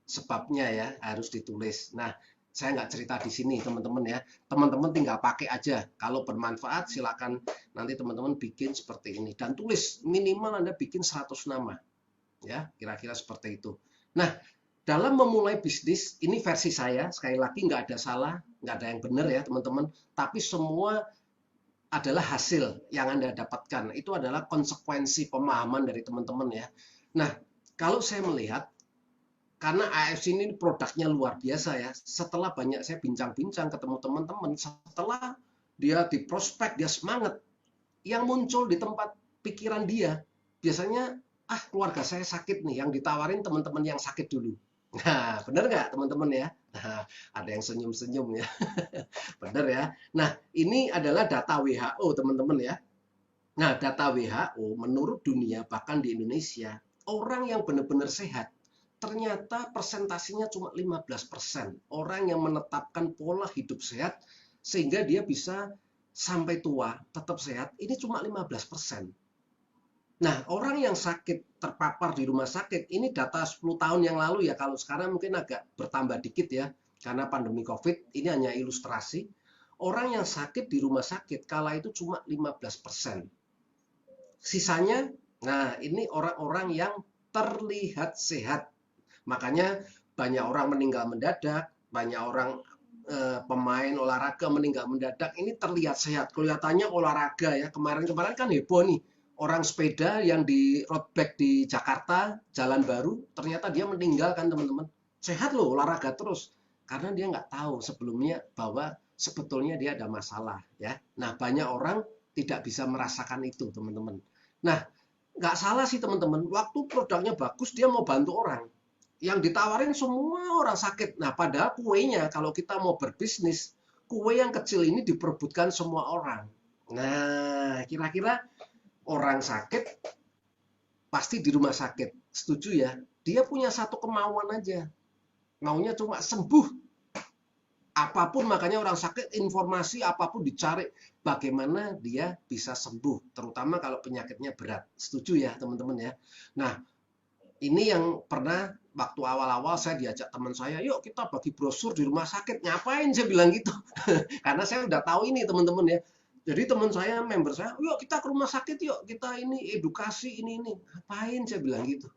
sebabnya ya, harus ditulis. Nah, saya nggak cerita di sini teman-teman ya. Teman-teman tinggal pakai aja. Kalau bermanfaat silakan nanti teman-teman bikin seperti ini. Dan tulis minimal Anda bikin 100 nama. Ya, kira-kira seperti itu. Nah, dalam memulai bisnis, ini versi saya, sekali lagi nggak ada salah, nggak ada yang benar ya teman-teman, tapi semua adalah hasil yang Anda dapatkan. Itu adalah konsekuensi pemahaman dari teman-teman ya. Nah, kalau saya melihat, karena AFC ini produknya luar biasa ya, setelah banyak saya bincang-bincang ketemu teman-teman, setelah dia di prospek, dia semangat, yang muncul di tempat pikiran dia, biasanya, keluarga saya sakit nih, yang ditawarin teman-teman yang sakit dulu. Nah, benar nggak teman-teman ya? Nah, ada yang senyum-senyum ya. Benar ya. Nah, ini adalah data WHO teman-teman ya. Nah, data WHO menurut dunia bahkan di Indonesia, orang yang benar-benar sehat, ternyata persentasinya cuma 15%. Orang yang menetapkan pola hidup sehat sehingga dia bisa sampai tua tetap sehat, ini cuma 15%. Nah, orang yang sakit terpapar di rumah sakit, ini data 10 tahun yang lalu ya, kalau sekarang mungkin agak bertambah dikit ya, karena pandemi COVID, ini hanya ilustrasi. Orang yang sakit di rumah sakit, kala itu cuma 15%. Sisanya, nah ini orang-orang yang terlihat sehat. Makanya banyak orang meninggal mendadak, banyak orang pemain olahraga meninggal mendadak, ini terlihat sehat. Kelihatannya olahraga ya, kemarin-kemarin kan heboh nih. Orang sepeda yang di road bike di Jakarta, Jalan Baru, ternyata dia meninggal kan teman-teman. Sehat loh, olahraga terus. Karena dia nggak tahu sebelumnya bahwa sebetulnya dia ada masalah. Ya. Nah, banyak orang tidak bisa merasakan itu teman-teman. Nah, nggak salah sih teman-teman. Waktu produknya bagus, dia mau bantu orang. Yang ditawarin semua orang sakit. Nah, padahal kuenya kalau kita mau berbisnis, kue yang kecil ini diperebutkan semua orang. Nah, kira-kira orang sakit pasti di rumah sakit, setuju ya? Dia punya satu kemauan aja, maunya cuma sembuh. Apapun, makanya orang sakit informasi apapun dicari bagaimana dia bisa sembuh, terutama kalau penyakitnya berat. Setuju ya teman-teman ya? Nah, ini yang pernah waktu awal-awal saya diajak teman saya, yuk kita bagi brosur di rumah sakit. Ngapain saya bilang gitu? Karena saya udah tahu ini teman-teman ya. Jadi teman saya, member saya, yuk kita ke rumah sakit yuk, kita ini edukasi ini. Ngapain saya bilang gitu.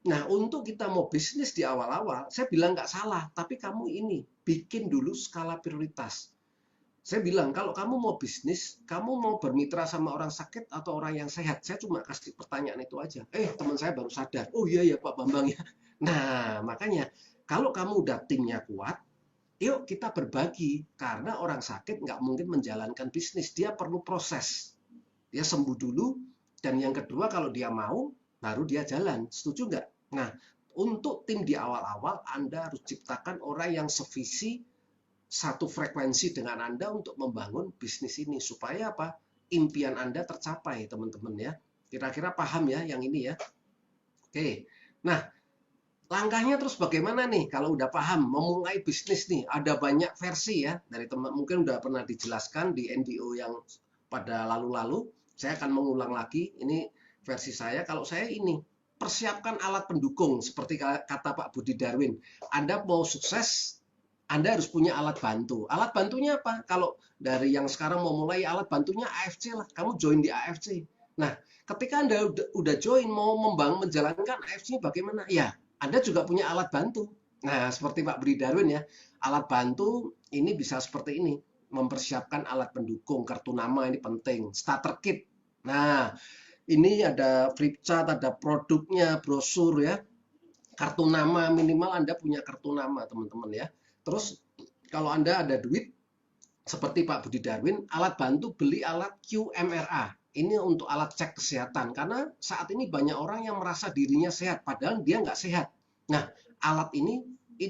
Nah, untuk kita mau bisnis di awal-awal, saya bilang nggak salah, tapi kamu ini, bikin dulu skala prioritas. Saya bilang, kalau kamu mau bisnis, kamu mau bermitra sama orang sakit atau orang yang sehat? Saya cuma kasih pertanyaan itu aja. Teman saya baru sadar, oh iya ya Pak Bambang ya. Nah, makanya, kalau kamu udah timnya kuat, yuk kita berbagi, karena orang sakit nggak mungkin menjalankan bisnis, dia perlu proses. Dia sembuh dulu, dan yang kedua kalau dia mau, baru dia jalan. Setuju nggak? Nah, untuk tim di awal-awal, Anda harus ciptakan orang yang sevisi, satu frekuensi dengan Anda untuk membangun bisnis ini. Supaya apa? Impian Anda tercapai, teman-teman ya. Kira-kira paham ya yang ini ya? Oke, nah, langkahnya terus bagaimana nih kalau udah paham memulai bisnis nih? Ada banyak versi ya dari teman, mungkin udah pernah dijelaskan di NDO yang pada lalu-lalu. Saya akan mengulang lagi, ini versi saya. Kalau saya ini, persiapkan alat pendukung seperti kata Pak Budi Darwin. Anda mau sukses, Anda harus punya alat bantu. Alat bantunya apa? Kalau dari yang sekarang mau mulai, alat bantunya AFC lah. Kamu join di AFC. Nah, ketika Anda udah join, mau menjalankan AFC bagaimana? Ya, Anda juga punya alat bantu. Nah, seperti Pak Budi Darwin ya, alat bantu ini bisa seperti ini. Mempersiapkan alat pendukung, kartu nama ini penting. Starter kit. Nah, ini ada flip chart, ada produknya, brosur ya. Kartu nama, minimal Anda punya kartu nama teman-teman ya. Terus kalau Anda ada duit, seperti Pak Budi Darwin, alat bantu beli alat QMRA. Ini untuk alat cek kesehatan, karena saat ini banyak orang yang merasa dirinya sehat, padahal dia nggak sehat. Nah, alat ini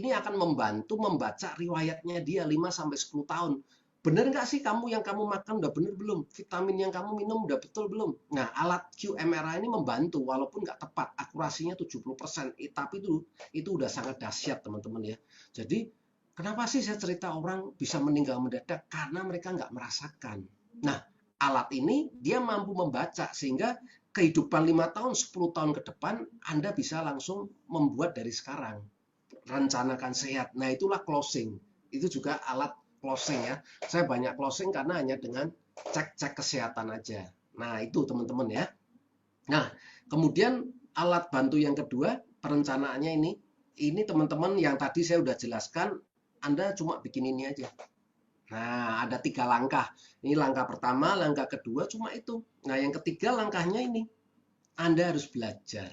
akan membantu membaca riwayatnya dia 5-10 tahun. Benar nggak sih kamu yang kamu makan udah benar belum? Vitamin yang kamu minum udah betul belum? Nah, alat QMRA ini membantu, walaupun nggak tepat, akurasinya 70%, tapi itu udah sangat dahsyat teman-teman ya. Jadi, kenapa sih saya cerita orang bisa meninggal mendadak? Karena mereka nggak merasakan. Nah, alat ini dia mampu membaca sehingga kehidupan 5 tahun, 10 tahun ke depan Anda bisa langsung membuat dari sekarang. Rencanakan sehat. Nah, itulah closing. Itu juga alat closing ya. Saya banyak closing karena hanya dengan cek-cek kesehatan aja. Nah, itu teman-teman ya. Nah, kemudian alat bantu yang kedua, perencanaannya ini teman-teman yang tadi saya udah jelaskan, Anda cuma bikin ini aja. Nah, ada 3 langkah. Ini langkah pertama, langkah kedua cuma itu. Nah, yang ketiga langkahnya ini, Anda harus belajar.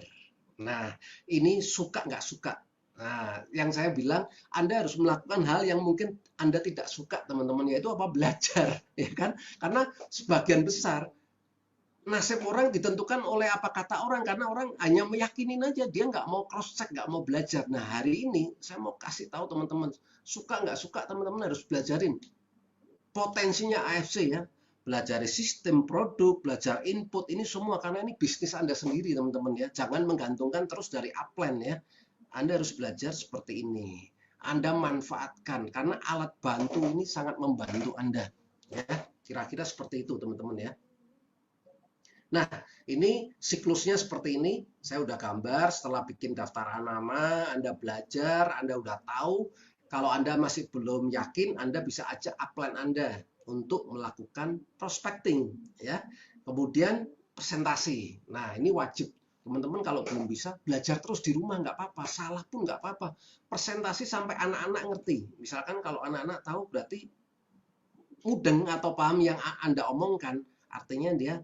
Nah, ini suka nggak suka. Nah, yang saya bilang, Anda harus melakukan hal yang mungkin Anda tidak suka, teman-teman, yaitu apa? Belajar, ya kan? Karena sebagian besar nasib orang ditentukan oleh apa kata orang, karena orang hanya meyakinin aja, dia nggak mau cross check, nggak mau belajar. Nah, hari ini saya mau kasih tahu teman-teman, suka nggak suka teman-teman harus belajarin potensinya AFC ya, belajar sistem produk, belajar input, ini semua karena ini bisnis Anda sendiri teman-teman ya, jangan menggantungkan terus dari upline ya. Anda harus belajar seperti ini, Anda manfaatkan karena alat bantu ini sangat membantu Anda ya, kira-kira seperti itu teman-teman ya. Nah, ini siklusnya seperti ini. Saya udah gambar setelah bikin daftar nama, Anda belajar, Anda udah tahu. Kalau Anda masih belum yakin, Anda bisa ajak upline Anda untuk melakukan prospecting ya. Kemudian presentasi. Nah, ini wajib. Teman-teman kalau belum bisa, belajar terus di rumah nggak apa-apa, salah pun nggak apa-apa. Presentasi sampai anak-anak ngerti. Misalkan kalau anak-anak tahu berarti mudeng atau paham yang Anda omongkan, artinya dia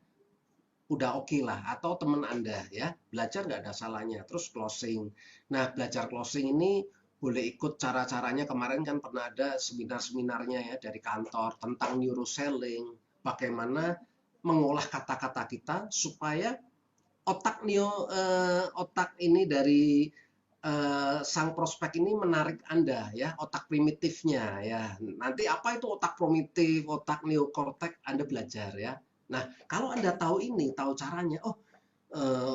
udah oke lah, atau teman Anda ya, belajar nggak ada salahnya. Terus closing. Nah, belajar closing ini boleh ikut cara-caranya. Kemarin kan pernah ada seminar-seminarnya ya dari kantor tentang neuroselling, bagaimana mengolah kata-kata kita supaya otak ini dari sang prospek ini menarik Anda ya, otak primitifnya ya. Nanti apa itu otak primitif, otak neokortek, Anda belajar ya. Nah, kalau Anda tahu ini, tahu caranya,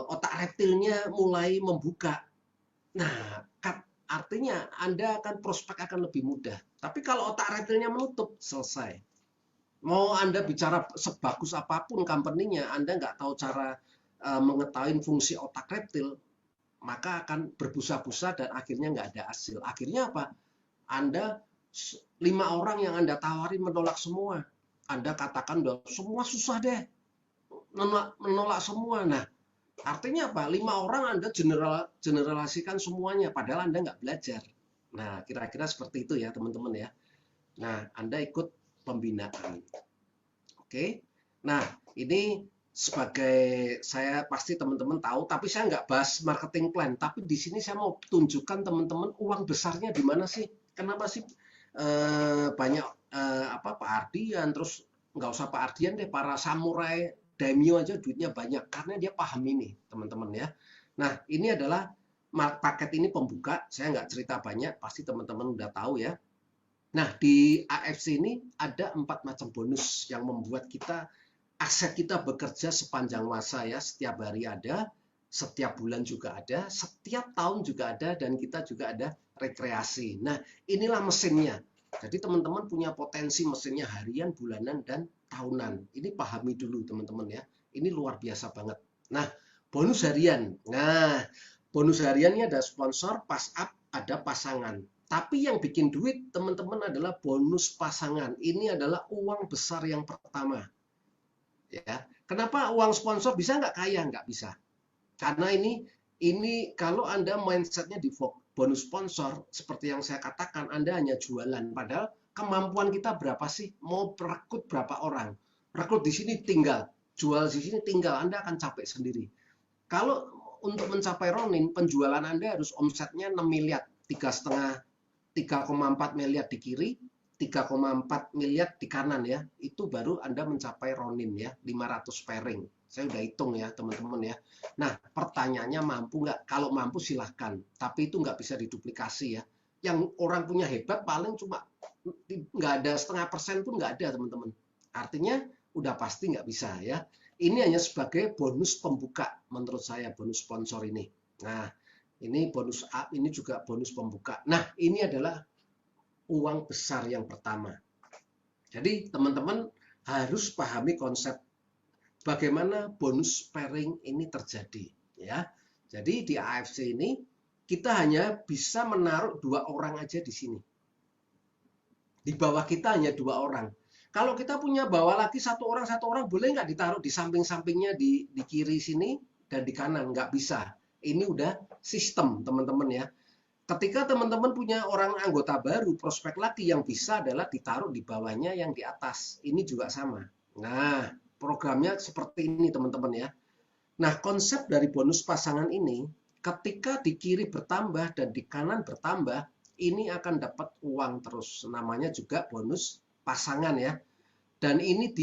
otak reptilnya mulai membuka. Nah, artinya Anda akan prospek akan lebih mudah. Tapi kalau otak reptilnya menutup, selesai. Mau Anda bicara sebagus apapun company-nya, Anda nggak tahu cara mengetahui fungsi otak reptil, maka akan berbusa-busa dan akhirnya nggak ada hasil. Akhirnya apa? Anda 5 orang yang Anda tawarin menolak semua. Anda katakan udah semua susah deh, menolak semua. Nah, artinya apa? 5 orang Anda generalisasikan semuanya, padahal Anda nggak belajar. Nah, kira-kira seperti itu ya teman-teman ya. Nah, Anda ikut pembinaan. Oke. Nah, ini sebagai, saya pasti teman-teman tahu, tapi saya nggak bahas marketing plan. Tapi di sini saya mau tunjukkan teman-teman uang besarnya di mana sih? Kenapa sih banyak Pak Ardian, terus nggak usah Pak Ardian deh, para samurai daimyo aja duitnya banyak karena dia paham ini teman-teman ya. Nah, ini adalah paket ini pembuka, saya nggak cerita banyak, pasti teman-teman udah tahu ya. Nah, di AFC ini ada 4 macam bonus yang membuat aset kita bekerja sepanjang masa ya, setiap hari ada, setiap bulan juga ada, setiap tahun juga ada, dan kita juga ada rekreasi. Nah, inilah mesinnya. Jadi teman-teman punya potensi mesinnya harian, bulanan, dan tahunan. Ini pahami dulu teman-teman ya. Ini luar biasa banget. Nah, bonus harian. Nah, bonus hariannya ada sponsor, pass up, ada pasangan. Tapi yang bikin duit teman-teman adalah bonus pasangan. Ini adalah uang besar yang pertama. Ya, kenapa uang sponsor bisa nggak kaya? Nggak bisa. Karena ini kalau Anda mindsetnya di bonus sponsor, seperti yang saya katakan, Anda hanya jualan. Padahal kemampuan kita berapa sih? Mau rekrut berapa orang? Rekrut di sini tinggal, jual di sini tinggal, Anda akan capek sendiri. Kalau untuk mencapai Ronin, penjualan Anda harus omsetnya 6 miliar, 3,4 miliar di kiri, 3,4 miliar di kanan ya, itu baru Anda mencapai Ronin ya, 500 pairing. Saya udah hitung ya teman-teman ya. Nah pertanyaannya mampu nggak? Kalau mampu silahkan, tapi itu nggak bisa diduplikasi ya. Yang orang punya hebat paling cuma nggak ada 0,5% pun nggak ada teman-teman. Artinya udah pasti nggak bisa ya. Ini hanya sebagai bonus pembuka menurut saya, bonus sponsor ini. Nah ini bonus A, ini juga bonus pembuka. Nah ini adalah uang besar yang pertama. Jadi teman-teman harus pahami konsep bagaimana bonus pairing ini terjadi ya. Jadi di AFC ini kita hanya bisa menaruh 2 orang aja di sini. Di bawah kita hanya 2 orang. Kalau kita punya bawah lagi satu orang boleh nggak ditaruh di samping-sampingnya di kiri sini dan di kanan? Nggak bisa. Ini udah sistem teman-teman ya. Ketika teman-teman punya orang anggota baru, prospek lagi yang bisa adalah ditaruh di bawahnya yang di atas. Ini juga sama. Nah, programnya seperti ini teman-teman ya. Nah, konsep dari bonus pasangan ini, ketika di kiri bertambah dan di kanan bertambah, ini akan dapat uang terus. Namanya juga bonus pasangan ya. Dan ini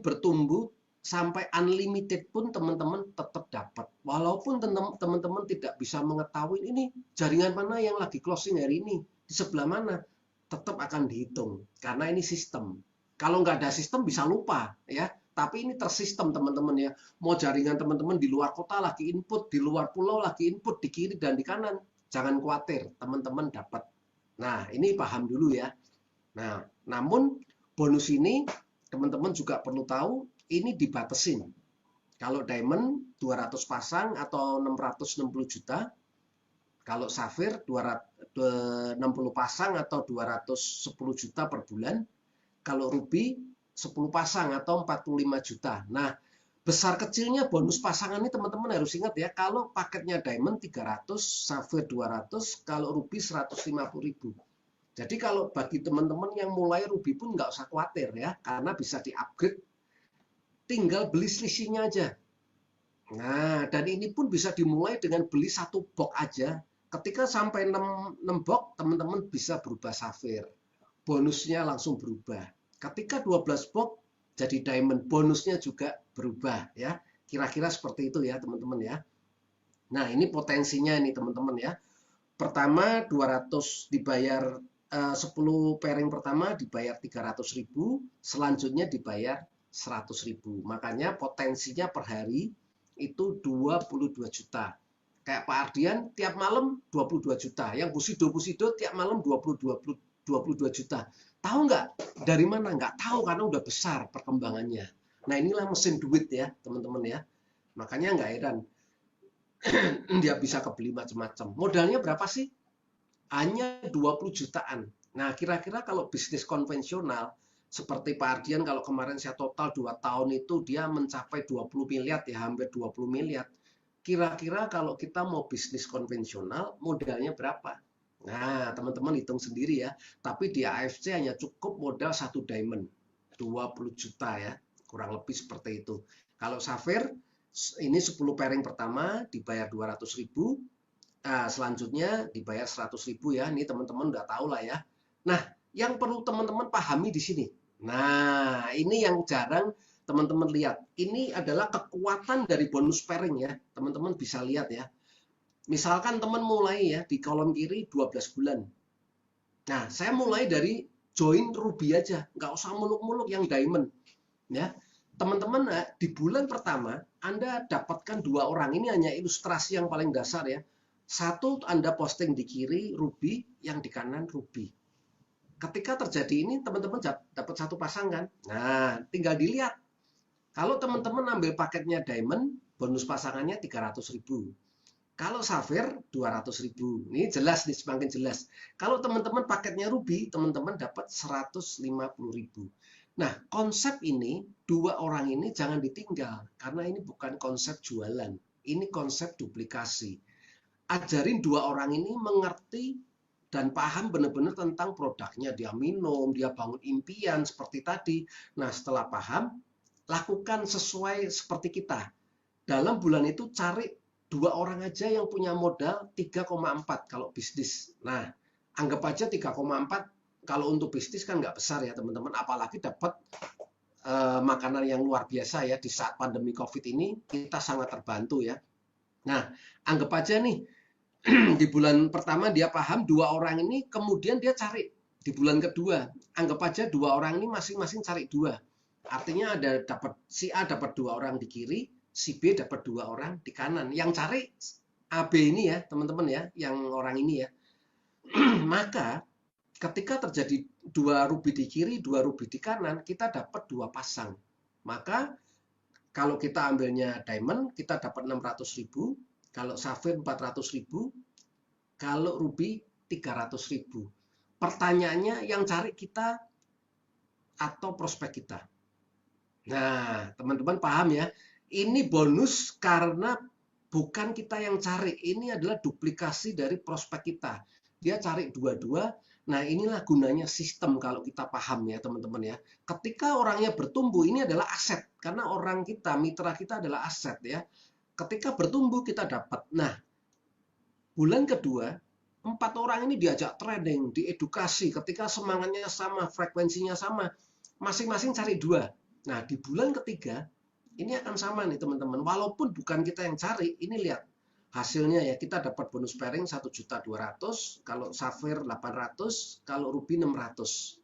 bertumbuh sampai unlimited pun teman-teman tetap dapat. Walaupun teman-teman tidak bisa mengetahui ini jaringan mana yang lagi closing hari ini, di sebelah mana, tetap akan dihitung. Karena ini sistem. Kalau nggak ada sistem bisa lupa ya. Tapi ini tersistem teman-teman ya. Mau jaringan teman-teman di luar kota lagi input, di luar pulau lagi input, di kiri dan di kanan. Jangan khawatir, teman-teman dapat. Nah, ini paham dulu ya. Nah, namun bonus ini teman-teman juga perlu tahu ini dibatasin. Kalau diamond 200 pasang atau 660 juta. Kalau safir 260 pasang atau 210 juta per bulan. Kalau ruby 10 pasang atau 45 juta. Nah, besar kecilnya bonus pasangan ini teman-teman harus ingat ya. Kalau paketnya diamond 300, safir 200, kalau ruby 150.000. Jadi kalau bagi teman-teman yang mulai ruby pun nggak usah khawatir ya. Karena bisa di-upgrade. Tinggal beli selisihnya aja. Nah, dan ini pun bisa dimulai dengan beli 1 box aja. Ketika sampai 6 box, teman-teman bisa berubah safir. Bonusnya langsung berubah. Ketika 12 box, jadi diamond. Bonusnya juga berubah ya. Kira-kira seperti itu ya teman-teman ya. Nah, ini potensinya ini teman-teman ya. Pertama 200 dibayar 10 pairing pertama dibayar 300.000, selanjutnya dibayar 100.000. Makanya potensinya per hari itu 22 juta. Kayak Pak Ardian tiap malam 22 juta. Yang Busido tiap malam 22 juta. Tahu nggak dari mana? Nggak tahu karena udah besar perkembangannya. Nah inilah mesin duit ya teman-teman ya. Makanya nggak heran dia bisa kebeli macam-macam. Modalnya berapa sih? Hanya 20 jutaan. Nah kira-kira kalau bisnis konvensional seperti Pak Ardian kalau kemarin saya total 2 tahun itu dia mencapai 20 miliar ya, hampir 20 miliar. Kira-kira kalau kita mau bisnis konvensional modalnya berapa? Nah, teman-teman hitung sendiri ya. Tapi di AFC hanya cukup modal 1 diamond. 20 juta ya. Kurang lebih seperti itu. Kalau safir ini 10 pairing pertama dibayar 200.000. Nah, selanjutnya dibayar 100.000 ya. Ini teman-teman udah tahu lah ya. Nah, yang perlu teman-teman pahami di sini. Nah, ini yang jarang teman-teman lihat. Ini adalah kekuatan dari bonus pairing ya. Teman-teman bisa lihat ya. Misalkan teman mulai ya di kolom kiri 12 bulan. Nah, saya mulai dari join ruby aja. Nggak usah muluk-muluk yang diamond. Ya, teman-teman di bulan pertama Anda dapatkan 2 orang. Ini hanya ilustrasi yang paling dasar ya. Satu Anda posting di kiri ruby, yang di kanan ruby. Ketika terjadi ini teman-teman dapat 1 pasang kan. Nah, tinggal dilihat. Kalau teman-teman ambil paketnya diamond, bonus pasangannya 300.000. Kalau safir 200.000. Ini jelas nih, semakin jelas. Kalau teman-teman paketnya ruby, teman-teman dapat 150.000. Nah, konsep ini 2 orang ini jangan ditinggal karena ini bukan konsep jualan. Ini konsep duplikasi. Ajarin 2 orang ini mengerti dan paham benar-benar tentang produknya. Dia minum, dia bangun impian seperti tadi. Nah, setelah paham, lakukan sesuai seperti kita. Dalam bulan itu cari 2 orang aja yang punya modal 3,4 kalau bisnis. Nah, anggap aja 3,4 kalau untuk bisnis kan nggak besar ya teman-teman, apalagi dapat makanan yang luar biasa ya di saat pandemi COVID ini, kita sangat terbantu ya. Nah, anggap aja nih di bulan pertama dia paham, 2 orang ini kemudian dia cari di bulan kedua, anggap aja 2 orang ini masing-masing cari 2. Artinya ada dapat si A dapat 2 orang di kiri, si B dapat 2 orang di kanan. Yang cari AB ini ya teman-teman ya, yang orang ini ya. Maka ketika terjadi 2 ruby di kiri, 2 ruby di kanan, kita dapat 2 pasang. Maka kalau kita ambilnya diamond, kita dapat 600.000, kalau safir 400.000, kalau ruby 300.000. Pertanyaannya yang cari kita atau prospek kita. Nah, teman-teman paham ya? Ini bonus karena bukan kita yang cari, ini adalah duplikasi dari prospek kita. Dia cari 2-2. Nah, inilah gunanya sistem kalau kita paham ya teman-teman ya. Ketika orangnya bertumbuh, ini adalah aset. Karena orang kita, mitra kita adalah aset ya. Ketika bertumbuh kita dapat. Nah, bulan kedua, 4 orang ini diajak training, diedukasi. Ketika semangatnya sama, frekuensinya sama, masing-masing cari 2. Nah, di bulan ketiga, ini akan sama nih teman-teman. Walaupun bukan kita yang cari, ini lihat. Hasilnya ya, kita dapat bonus pairing 1.200.000, kalau safir 800, kalau ruby 600.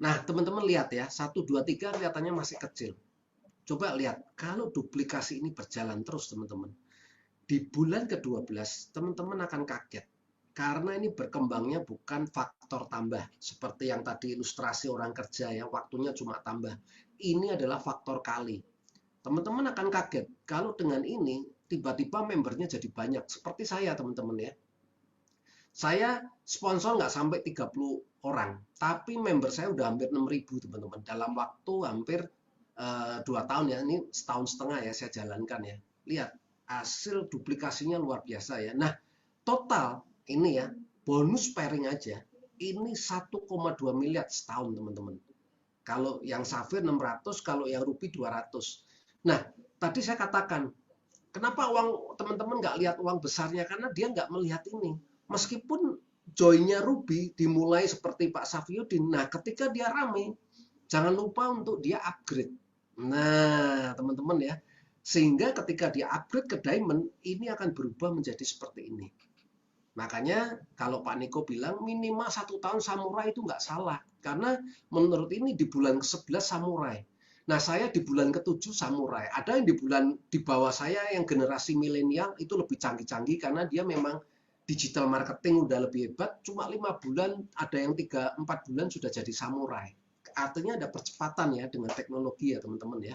Nah, teman-teman lihat ya, 1, 2, 3 kelihatannya masih kecil. Coba lihat, kalau duplikasi ini berjalan terus teman-teman. Di bulan ke-12, teman-teman akan kaget. Karena ini berkembangnya bukan faktor tambah. Seperti yang tadi ilustrasi orang kerja ya, waktunya cuma tambah. Ini adalah faktor kali. Teman-teman akan kaget, kalau dengan ini, tiba-tiba membernya jadi banyak. Seperti saya teman-teman ya. Saya sponsor nggak sampai 30 orang, tapi member saya udah hampir 6.000 teman-teman. Dalam waktu hampir 2 tahun ya, ini setahun setengah ya saya jalankan ya. Lihat, hasil duplikasinya luar biasa ya. Nah, total ini ya, bonus pairing aja, ini 1,2 miliar setahun teman-teman. Kalau yang safir 600, kalau yang ruby 200. Nah, tadi saya katakan, kenapa uang teman-teman nggak lihat uang besarnya? Karena dia nggak melihat ini. Meskipun joinnya Ruby dimulai seperti Pak Safiuddin, nah ketika dia rame, jangan lupa untuk dia upgrade. Nah, teman-teman ya, sehingga ketika dia upgrade ke Diamond, ini akan berubah menjadi seperti ini. Makanya kalau Pak Niko bilang minimal 1 tahun samurai itu nggak salah. Karena menurut ini di bulan ke-11 samurai. Nah, saya di bulan ke-7 samurai. Ada yang di bulan di bawah saya yang generasi milenial itu lebih canggih-canggih karena dia memang digital marketing udah lebih hebat. Cuma 5 bulan, ada yang 3-4 bulan sudah jadi samurai. Artinya ada percepatan ya dengan teknologi ya teman-teman ya.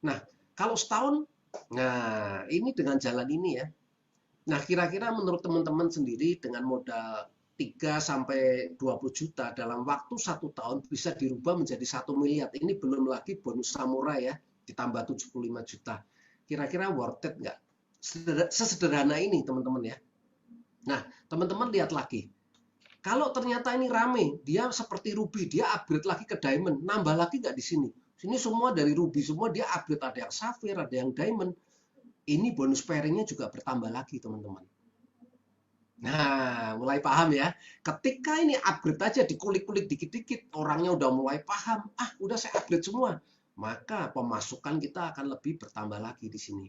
Nah, kalau setahun, nah ini dengan jalan ini ya. Nah, kira-kira menurut teman-teman sendiri dengan modal 3-20 juta dalam waktu 1 tahun bisa dirubah menjadi 1 miliar. Ini belum lagi bonus samurai ya, ditambah 75 juta. Kira-kira worth it nggak? Sesederhana ini teman-teman ya. Nah, teman-teman lihat lagi. Kalau ternyata ini rame, dia seperti ruby, dia upgrade lagi ke diamond, nambah lagi nggak di sini? Sini semua dari ruby, semua dia upgrade, ada yang safir, ada yang diamond. Ini bonus pairingnya juga bertambah lagi teman-teman. Nah, mulai paham ya. Ketika ini upgrade aja, dikulik-kulik dikit-dikit, orangnya udah mulai paham. Udah saya upgrade semua. Maka pemasukan kita akan lebih bertambah lagi di sini.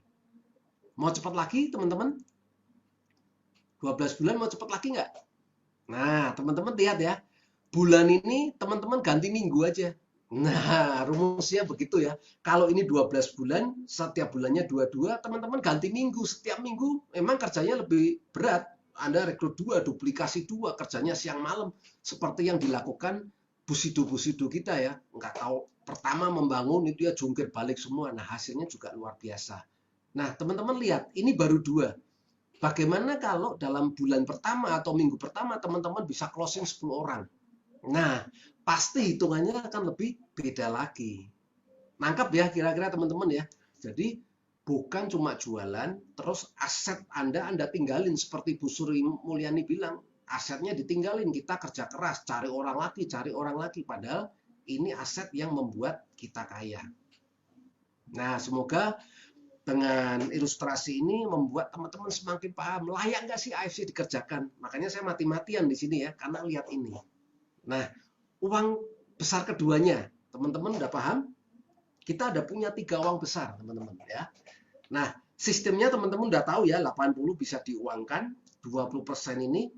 Mau cepat lagi, teman-teman? 12 bulan mau cepat lagi nggak? Nah, teman-teman lihat ya. Bulan ini teman-teman ganti minggu aja. Nah, rumusnya begitu ya. Kalau ini 12 bulan, setiap bulannya 22, teman-teman ganti minggu. Setiap minggu memang kerjanya lebih berat. Anda rekrut 2, duplikasi 2, kerjanya siang malam. Seperti yang dilakukan busido-busido kita ya. Nggak tahu, pertama membangun itu ya jungkir balik semua. Nah, hasilnya juga luar biasa. Nah, teman-teman lihat, ini baru 2. Bagaimana kalau dalam bulan pertama atau minggu pertama teman-teman bisa closing 10 orang? Nah, pasti hitungannya akan lebih beda lagi. Nangkap ya kira-kira teman-teman ya. Jadi bukan cuma jualan, terus aset Anda tinggalin seperti Bu Sri Mulyani bilang, asetnya ditinggalin, kita kerja keras, cari orang lagi, padahal ini aset yang membuat kita kaya. Nah, semoga dengan ilustrasi ini membuat teman-teman semakin paham, layak nggak sih AFC dikerjakan? Makanya saya mati-matian di sini ya, karena lihat ini. Nah, uang besar keduanya, teman-teman udah paham? Kita ada punya 3 uang besar, teman-teman ya. Nah, sistemnya teman-teman udah tahu ya, 80 bisa diuangkan, 20% ini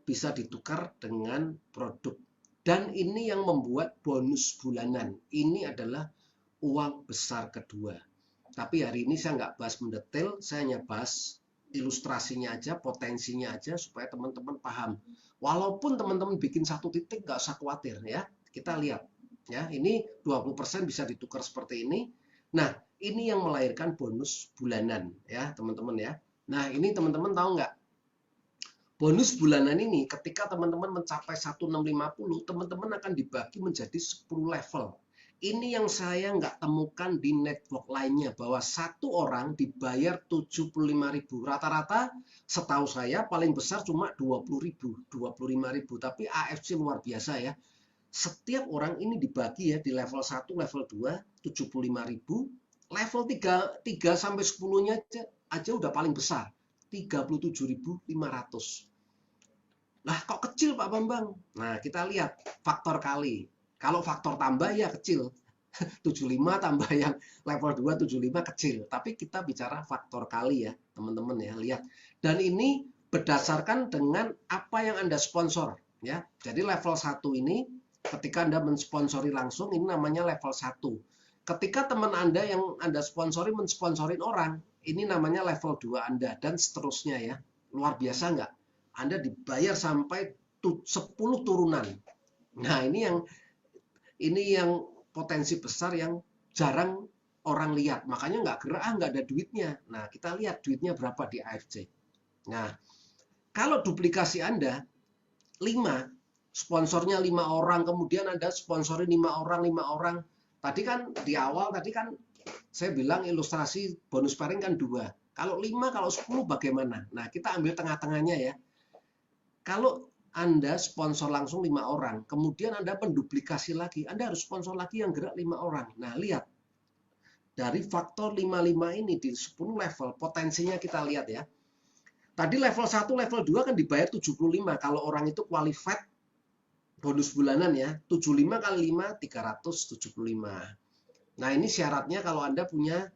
bisa ditukar dengan produk. Dan ini yang membuat bonus bulanan. Ini adalah uang besar kedua. Tapi hari ini saya nggak bahas mendetail, saya hanya bahas ilustrasinya aja, potensinya aja, supaya teman-teman paham. Walaupun teman-teman bikin satu titik, nggak usah khawatir ya. Kita lihat. Ya, ini 20% bisa ditukar seperti ini. Nah, ini yang melahirkan bonus bulanan ya, teman-teman ya. Nah, ini teman-teman tahu nggak? Bonus bulanan ini ketika teman-teman mencapai 1650, teman-teman akan dibagi menjadi 10 level. Ini yang saya nggak temukan di network lainnya, bahwa satu orang dibayar 75.000. Rata-rata setahu saya paling besar cuma 20.000, 25.000. Tapi AFC luar biasa ya. Setiap orang ini dibagi ya di level 1, level 2, 75.000. Level 3 sampai 10-nya aja udah paling besar, 37.500. Lah kok kecil Pak Bambang? Nah, kita lihat faktor kali. Kalau faktor tambah ya kecil. 75 tambah yang level 2 75 kecil. Tapi kita bicara faktor kali ya, teman-teman ya, lihat. Dan ini berdasarkan dengan apa yang Anda sponsor ya. Jadi level 1 ini ketika Anda mensponsori langsung, ini namanya level 1. Ketika teman Anda yang Anda sponsori mensponsorin orang, ini namanya level 2 Anda, dan seterusnya ya. Luar biasa nggak? Anda dibayar sampai 10 turunan. Nah, ini yang potensi besar yang jarang orang lihat. Makanya nggak gerak, nggak ada duitnya. Nah, kita lihat duitnya berapa di AFC. Nah, kalau duplikasi Anda 5, sponsornya 5 orang, kemudian Anda sponsori 5 orang. Tadi kan di awal saya bilang ilustrasi bonus pairing kan 2. Kalau 5, kalau 10 bagaimana? Nah, kita ambil tengah-tengahnya ya. Kalau Anda sponsor langsung 5 orang, kemudian Anda menduplikasi lagi, Anda harus sponsor lagi yang gerak 5 orang. Nah, lihat. Dari faktor 55 ini di 10 level, potensinya kita lihat ya. Tadi level 1, level 2 kan dibayar 75. Kalau orang itu qualified bonus bulanan ya, 75 kali 5, 375. Nah, ini syaratnya kalau Anda punya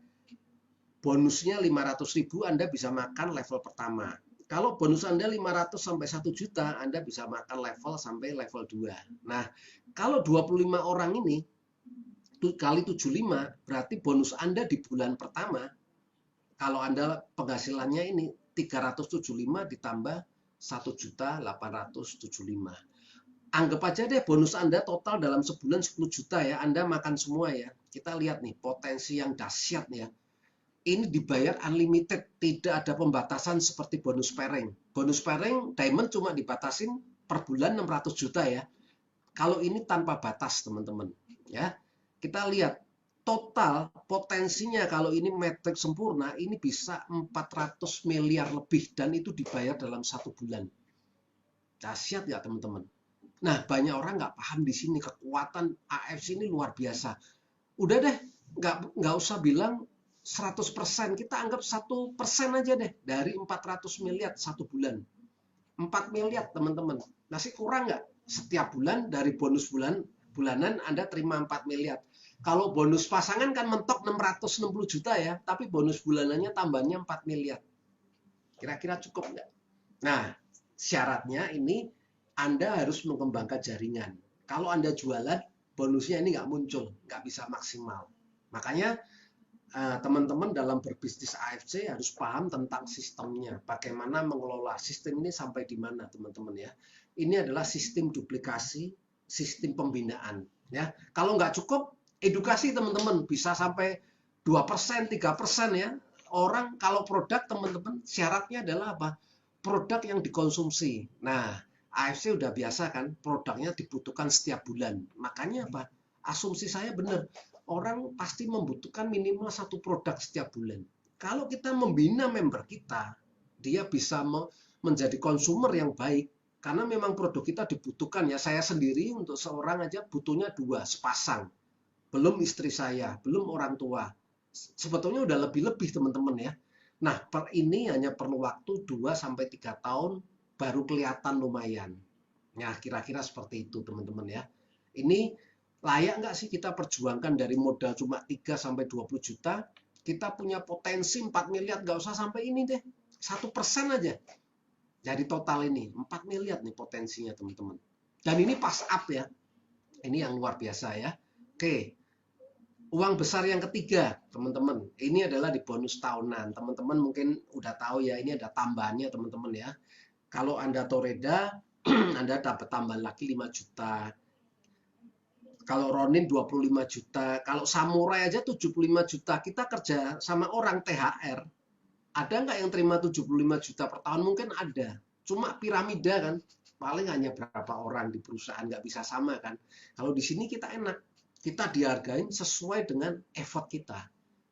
bonusnya 500.000, Anda bisa makan level pertama. Kalau bonus Anda 500 sampai 1 juta, Anda bisa makan level sampai level 2. Nah, kalau 25 orang ini kali 75, berarti bonus Anda di bulan pertama, kalau Anda penghasilannya ini 375 ditambah 1.875. Anggap aja deh bonus Anda total dalam sebulan 10 juta ya, Anda makan semua ya. Kita lihat nih potensi yang dahsyat ya. Ini dibayar unlimited, tidak ada pembatasan seperti bonus pairing. Bonus pairing diamond cuma dibatasin per bulan 600 juta ya. Kalau ini tanpa batas teman-teman ya. Kita lihat total potensinya kalau ini metrik sempurna ini bisa 400 miliar lebih, dan itu dibayar dalam 1 bulan. Dahsyat ya teman-teman. Nah, banyak orang nggak paham di sini, kekuatan AFC ini luar biasa. Udah deh, nggak usah bilang 100%, kita anggap 1% aja deh dari 400 miliar 1 bulan. 4 miliar teman-teman. Masih kurang nggak? Setiap bulan dari bonus bulanan Anda terima 4 miliar. Kalau bonus pasangan kan mentok 660 juta ya, tapi bonus bulanannya tambahnya 4 miliar. Kira-kira cukup nggak? Nah, syaratnya ini Anda harus mengembangkan jaringan. Kalau Anda jualan, bonusnya ini nggak muncul, nggak bisa maksimal. Makanya teman-teman dalam berbisnis AFC harus paham tentang sistemnya. Bagaimana mengelola sistem ini sampai di mana, teman-teman ya. Ini adalah sistem duplikasi, sistem pembinaan. Ya, kalau nggak cukup, edukasi teman-teman bisa sampai 2%, 3% ya. Orang kalau produk teman-teman syaratnya adalah apa? Produk yang dikonsumsi. Nah, AFC udah biasa kan, produknya dibutuhkan setiap bulan. Makanya apa? Asumsi saya benar, orang pasti membutuhkan minimal 1 produk setiap bulan. Kalau kita membina member kita, dia bisa menjadi konsumer yang baik. Karena memang produk kita dibutuhkan ya. Saya sendiri untuk seorang aja butuhnya 2 sepasang. Belum istri saya, belum orang tua. Sebetulnya udah lebih-lebih teman-teman ya. Nah, ini hanya perlu waktu 2-3 tahun baru kelihatan lumayan. Nah, kira-kira seperti itu teman-teman ya. Ini layak nggak sih kita perjuangkan dari modal cuma 3 sampai 20 juta, kita punya potensi 4 miliar, nggak usah sampai ini deh, 1% aja. Dari total ini, 4 miliar nih potensinya teman-teman. Dan ini pas up ya, ini yang luar biasa ya. Oke, uang besar yang ketiga teman-teman, ini adalah di bonus tahunan. Teman-teman mungkin udah tahu ya, ini ada tambahannya teman-teman ya. Kalau Anda toreda, Anda dapat tambahan lagi 5 juta. Kalau Ronin 25 juta, kalau Samurai aja 75 juta. Kita kerja sama orang THR. Ada nggak yang terima 75 juta per tahun? Mungkin ada. Cuma piramida kan, paling hanya berapa orang di perusahaan, nggak bisa sama kan. Kalau di sini kita enak. Kita dihargain sesuai dengan effort kita.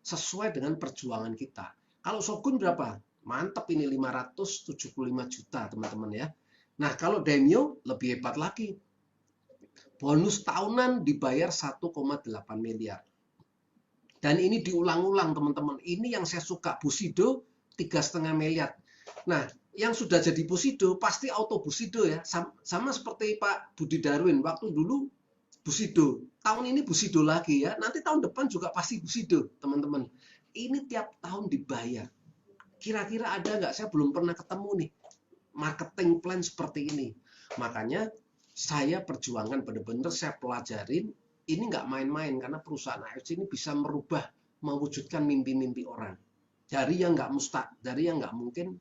Sesuai dengan perjuangan kita. Kalau Shogun berapa? Mantap ini 575 juta teman-teman ya. Nah kalau Daimyo lebih hebat lagi. Bonus tahunan dibayar 1,8 miliar. Dan ini diulang-ulang teman-teman. Ini yang saya suka. Bushido 3,5 miliar. Nah, yang sudah jadi Bushido pasti auto Bushido ya. Sama seperti Pak Budi Darwin waktu dulu Bushido. Tahun ini Bushido lagi ya. Nanti tahun depan juga pasti Bushido, teman-teman. Ini tiap tahun dibayar. Kira-kira ada nggak? Saya belum pernah ketemu nih marketing plan seperti ini. Makanya saya perjuangan benar-benar saya pelajarin, ini nggak main-main karena perusahaan AFC ini bisa merubah, mewujudkan mimpi-mimpi orang. Dari yang nggak dari yang nggak mungkin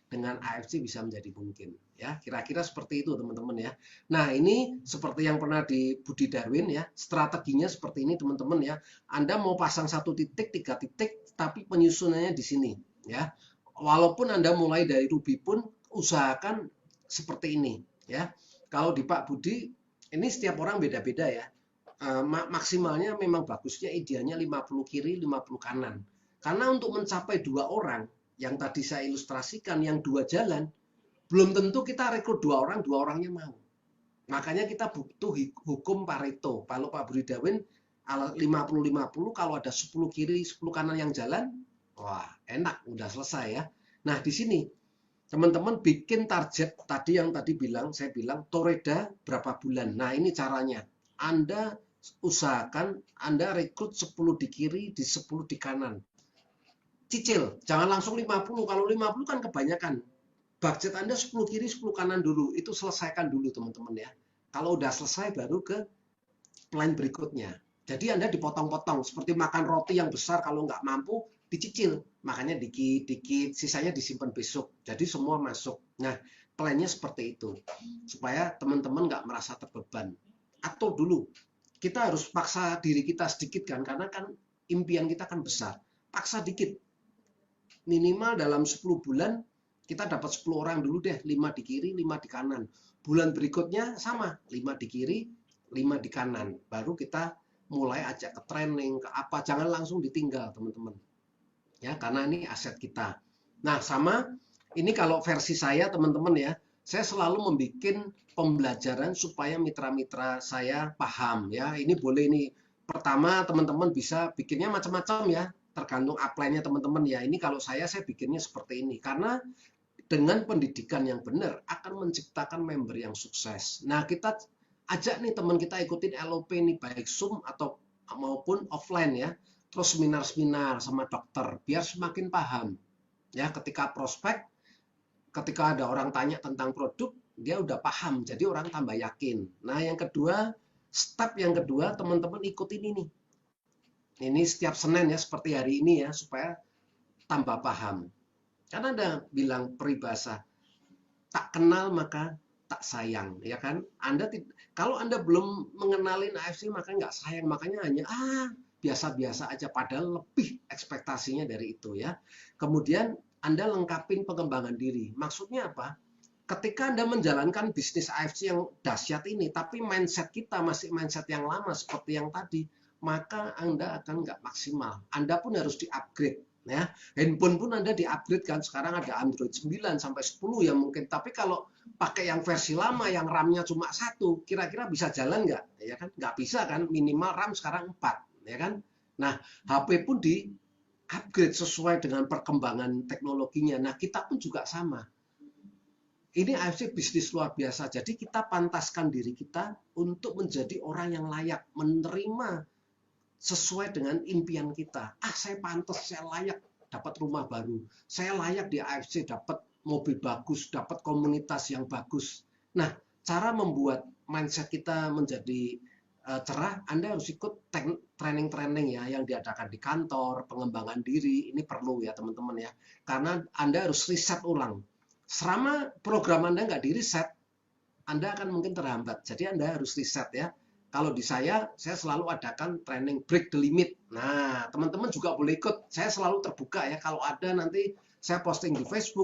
dengan AFC bisa menjadi mungkin. Ya, kira-kira seperti itu teman-teman ya. Nah ini seperti yang pernah di Budi Darwin ya, strateginya seperti ini teman-teman ya. Anda mau pasang 1 titik, 3 titik, tapi penyusunannya di sini ya. Walaupun Anda mulai dari ruby pun usahakan seperti ini ya. Kalau di Pak Budi, ini setiap orang beda-beda ya. Maksimalnya memang bagusnya idealnya 50 kiri, 50 kanan. Karena untuk mencapai 2 orang, yang tadi saya ilustrasikan, yang 2 jalan, belum tentu kita rekrut 2 orang, 2 orangnya mau. Makanya kita butuh hukum Pareto. Kalau Pak Budi Darwin 50-50, kalau ada 10 kiri, 10 kanan yang jalan, wah enak, udah selesai ya. Nah di sini teman-teman bikin target tadi yang tadi saya bilang toreda berapa bulan. Nah ini caranya. Anda usahakan Anda rekrut 10 di kiri, di 10 di kanan. Cicil, jangan langsung 50. Kalau 50 kan kebanyakan. Budget Anda 10 kiri, 10 kanan dulu. Itu selesaikan dulu teman-teman ya. Kalau udah selesai baru ke plan berikutnya. Jadi Anda dipotong-potong. Seperti makan roti yang besar kalau nggak mampu, dicicil, makanya dikit-dikit, sisanya disimpan besok. Jadi semua masuk. Nah, plannya seperti itu, supaya teman-teman nggak merasa terbeban. Atau dulu, kita harus paksa diri kita sedikit kan, karena kan impian kita kan besar. Paksa dikit. Minimal dalam 10 bulan, kita dapat 10 orang dulu deh, 5 di kiri, 5 di kanan. Bulan berikutnya sama, 5 di kiri, 5 di kanan. Baru kita mulai ajak ke training, ke apa, jangan langsung ditinggal teman-teman. Ya, karena ini aset kita. Nah, sama ini kalau versi saya teman-teman ya, saya selalu membuat pembelajaran supaya mitra-mitra saya paham ya. Ini boleh nih. Pertama teman-teman bisa bikinnya macam-macam ya, tergantung upline-nya teman-teman ya. Ini kalau saya bikinnya seperti ini karena dengan pendidikan yang benar akan menciptakan member yang sukses. Nah, kita ajak nih teman kita ikutin LOP nih baik Zoom atau maupun offline ya. Terus seminar-seminar sama dokter biar semakin paham ya. Ketika prospek, ketika ada orang tanya tentang produk, dia udah paham, jadi orang tambah yakin. Nah yang kedua, step yang kedua teman-teman ikutin ini setiap Senin ya, seperti hari ini ya, supaya tambah paham. Karena ada bilang peribahasa, tak kenal maka tak sayang ya kan. Kalau Anda belum mengenalin AFC maka nggak sayang, makanya hanya biasa-biasa aja, padahal lebih ekspektasinya dari itu ya. Kemudian Anda lengkapin pengembangan diri. Maksudnya apa? Ketika Anda menjalankan bisnis AFC yang dahsyat ini, tapi mindset kita masih mindset yang lama seperti yang tadi, maka Anda akan nggak maksimal. Anda pun harus di-upgrade. Ya, handphone pun Anda di-upgrade kan. Sekarang ada Android 9 sampai 10 ya mungkin. Tapi kalau pakai yang versi lama yang RAM-nya cuma 1, kira-kira bisa jalan nggak? Ya kan? Nggak bisa kan. Minimal RAM sekarang 4. Ya kan? Nah, HP pun di upgrade sesuai dengan perkembangan teknologinya. Nah, kita pun juga sama. Ini AFC bisnis luar biasa. Jadi kita pantaskan diri kita untuk menjadi orang yang layak, menerima sesuai dengan impian kita. Saya pantas, saya layak dapat rumah baru. Saya layak di AFC dapat mobil bagus, dapat komunitas yang bagus. Nah, cara membuat mindset kita menjadi cerah, Anda harus ikut training-training ya yang diadakan di kantor, pengembangan diri. Ini perlu ya teman-teman ya. Karena Anda harus riset ulang. Selama program Anda nggak di-reset, Anda akan mungkin terhambat. Jadi Anda harus riset ya. Kalau di saya selalu adakan training break the limit. Nah, teman-teman juga boleh ikut. Saya selalu terbuka ya. Kalau ada nanti saya posting di Facebook,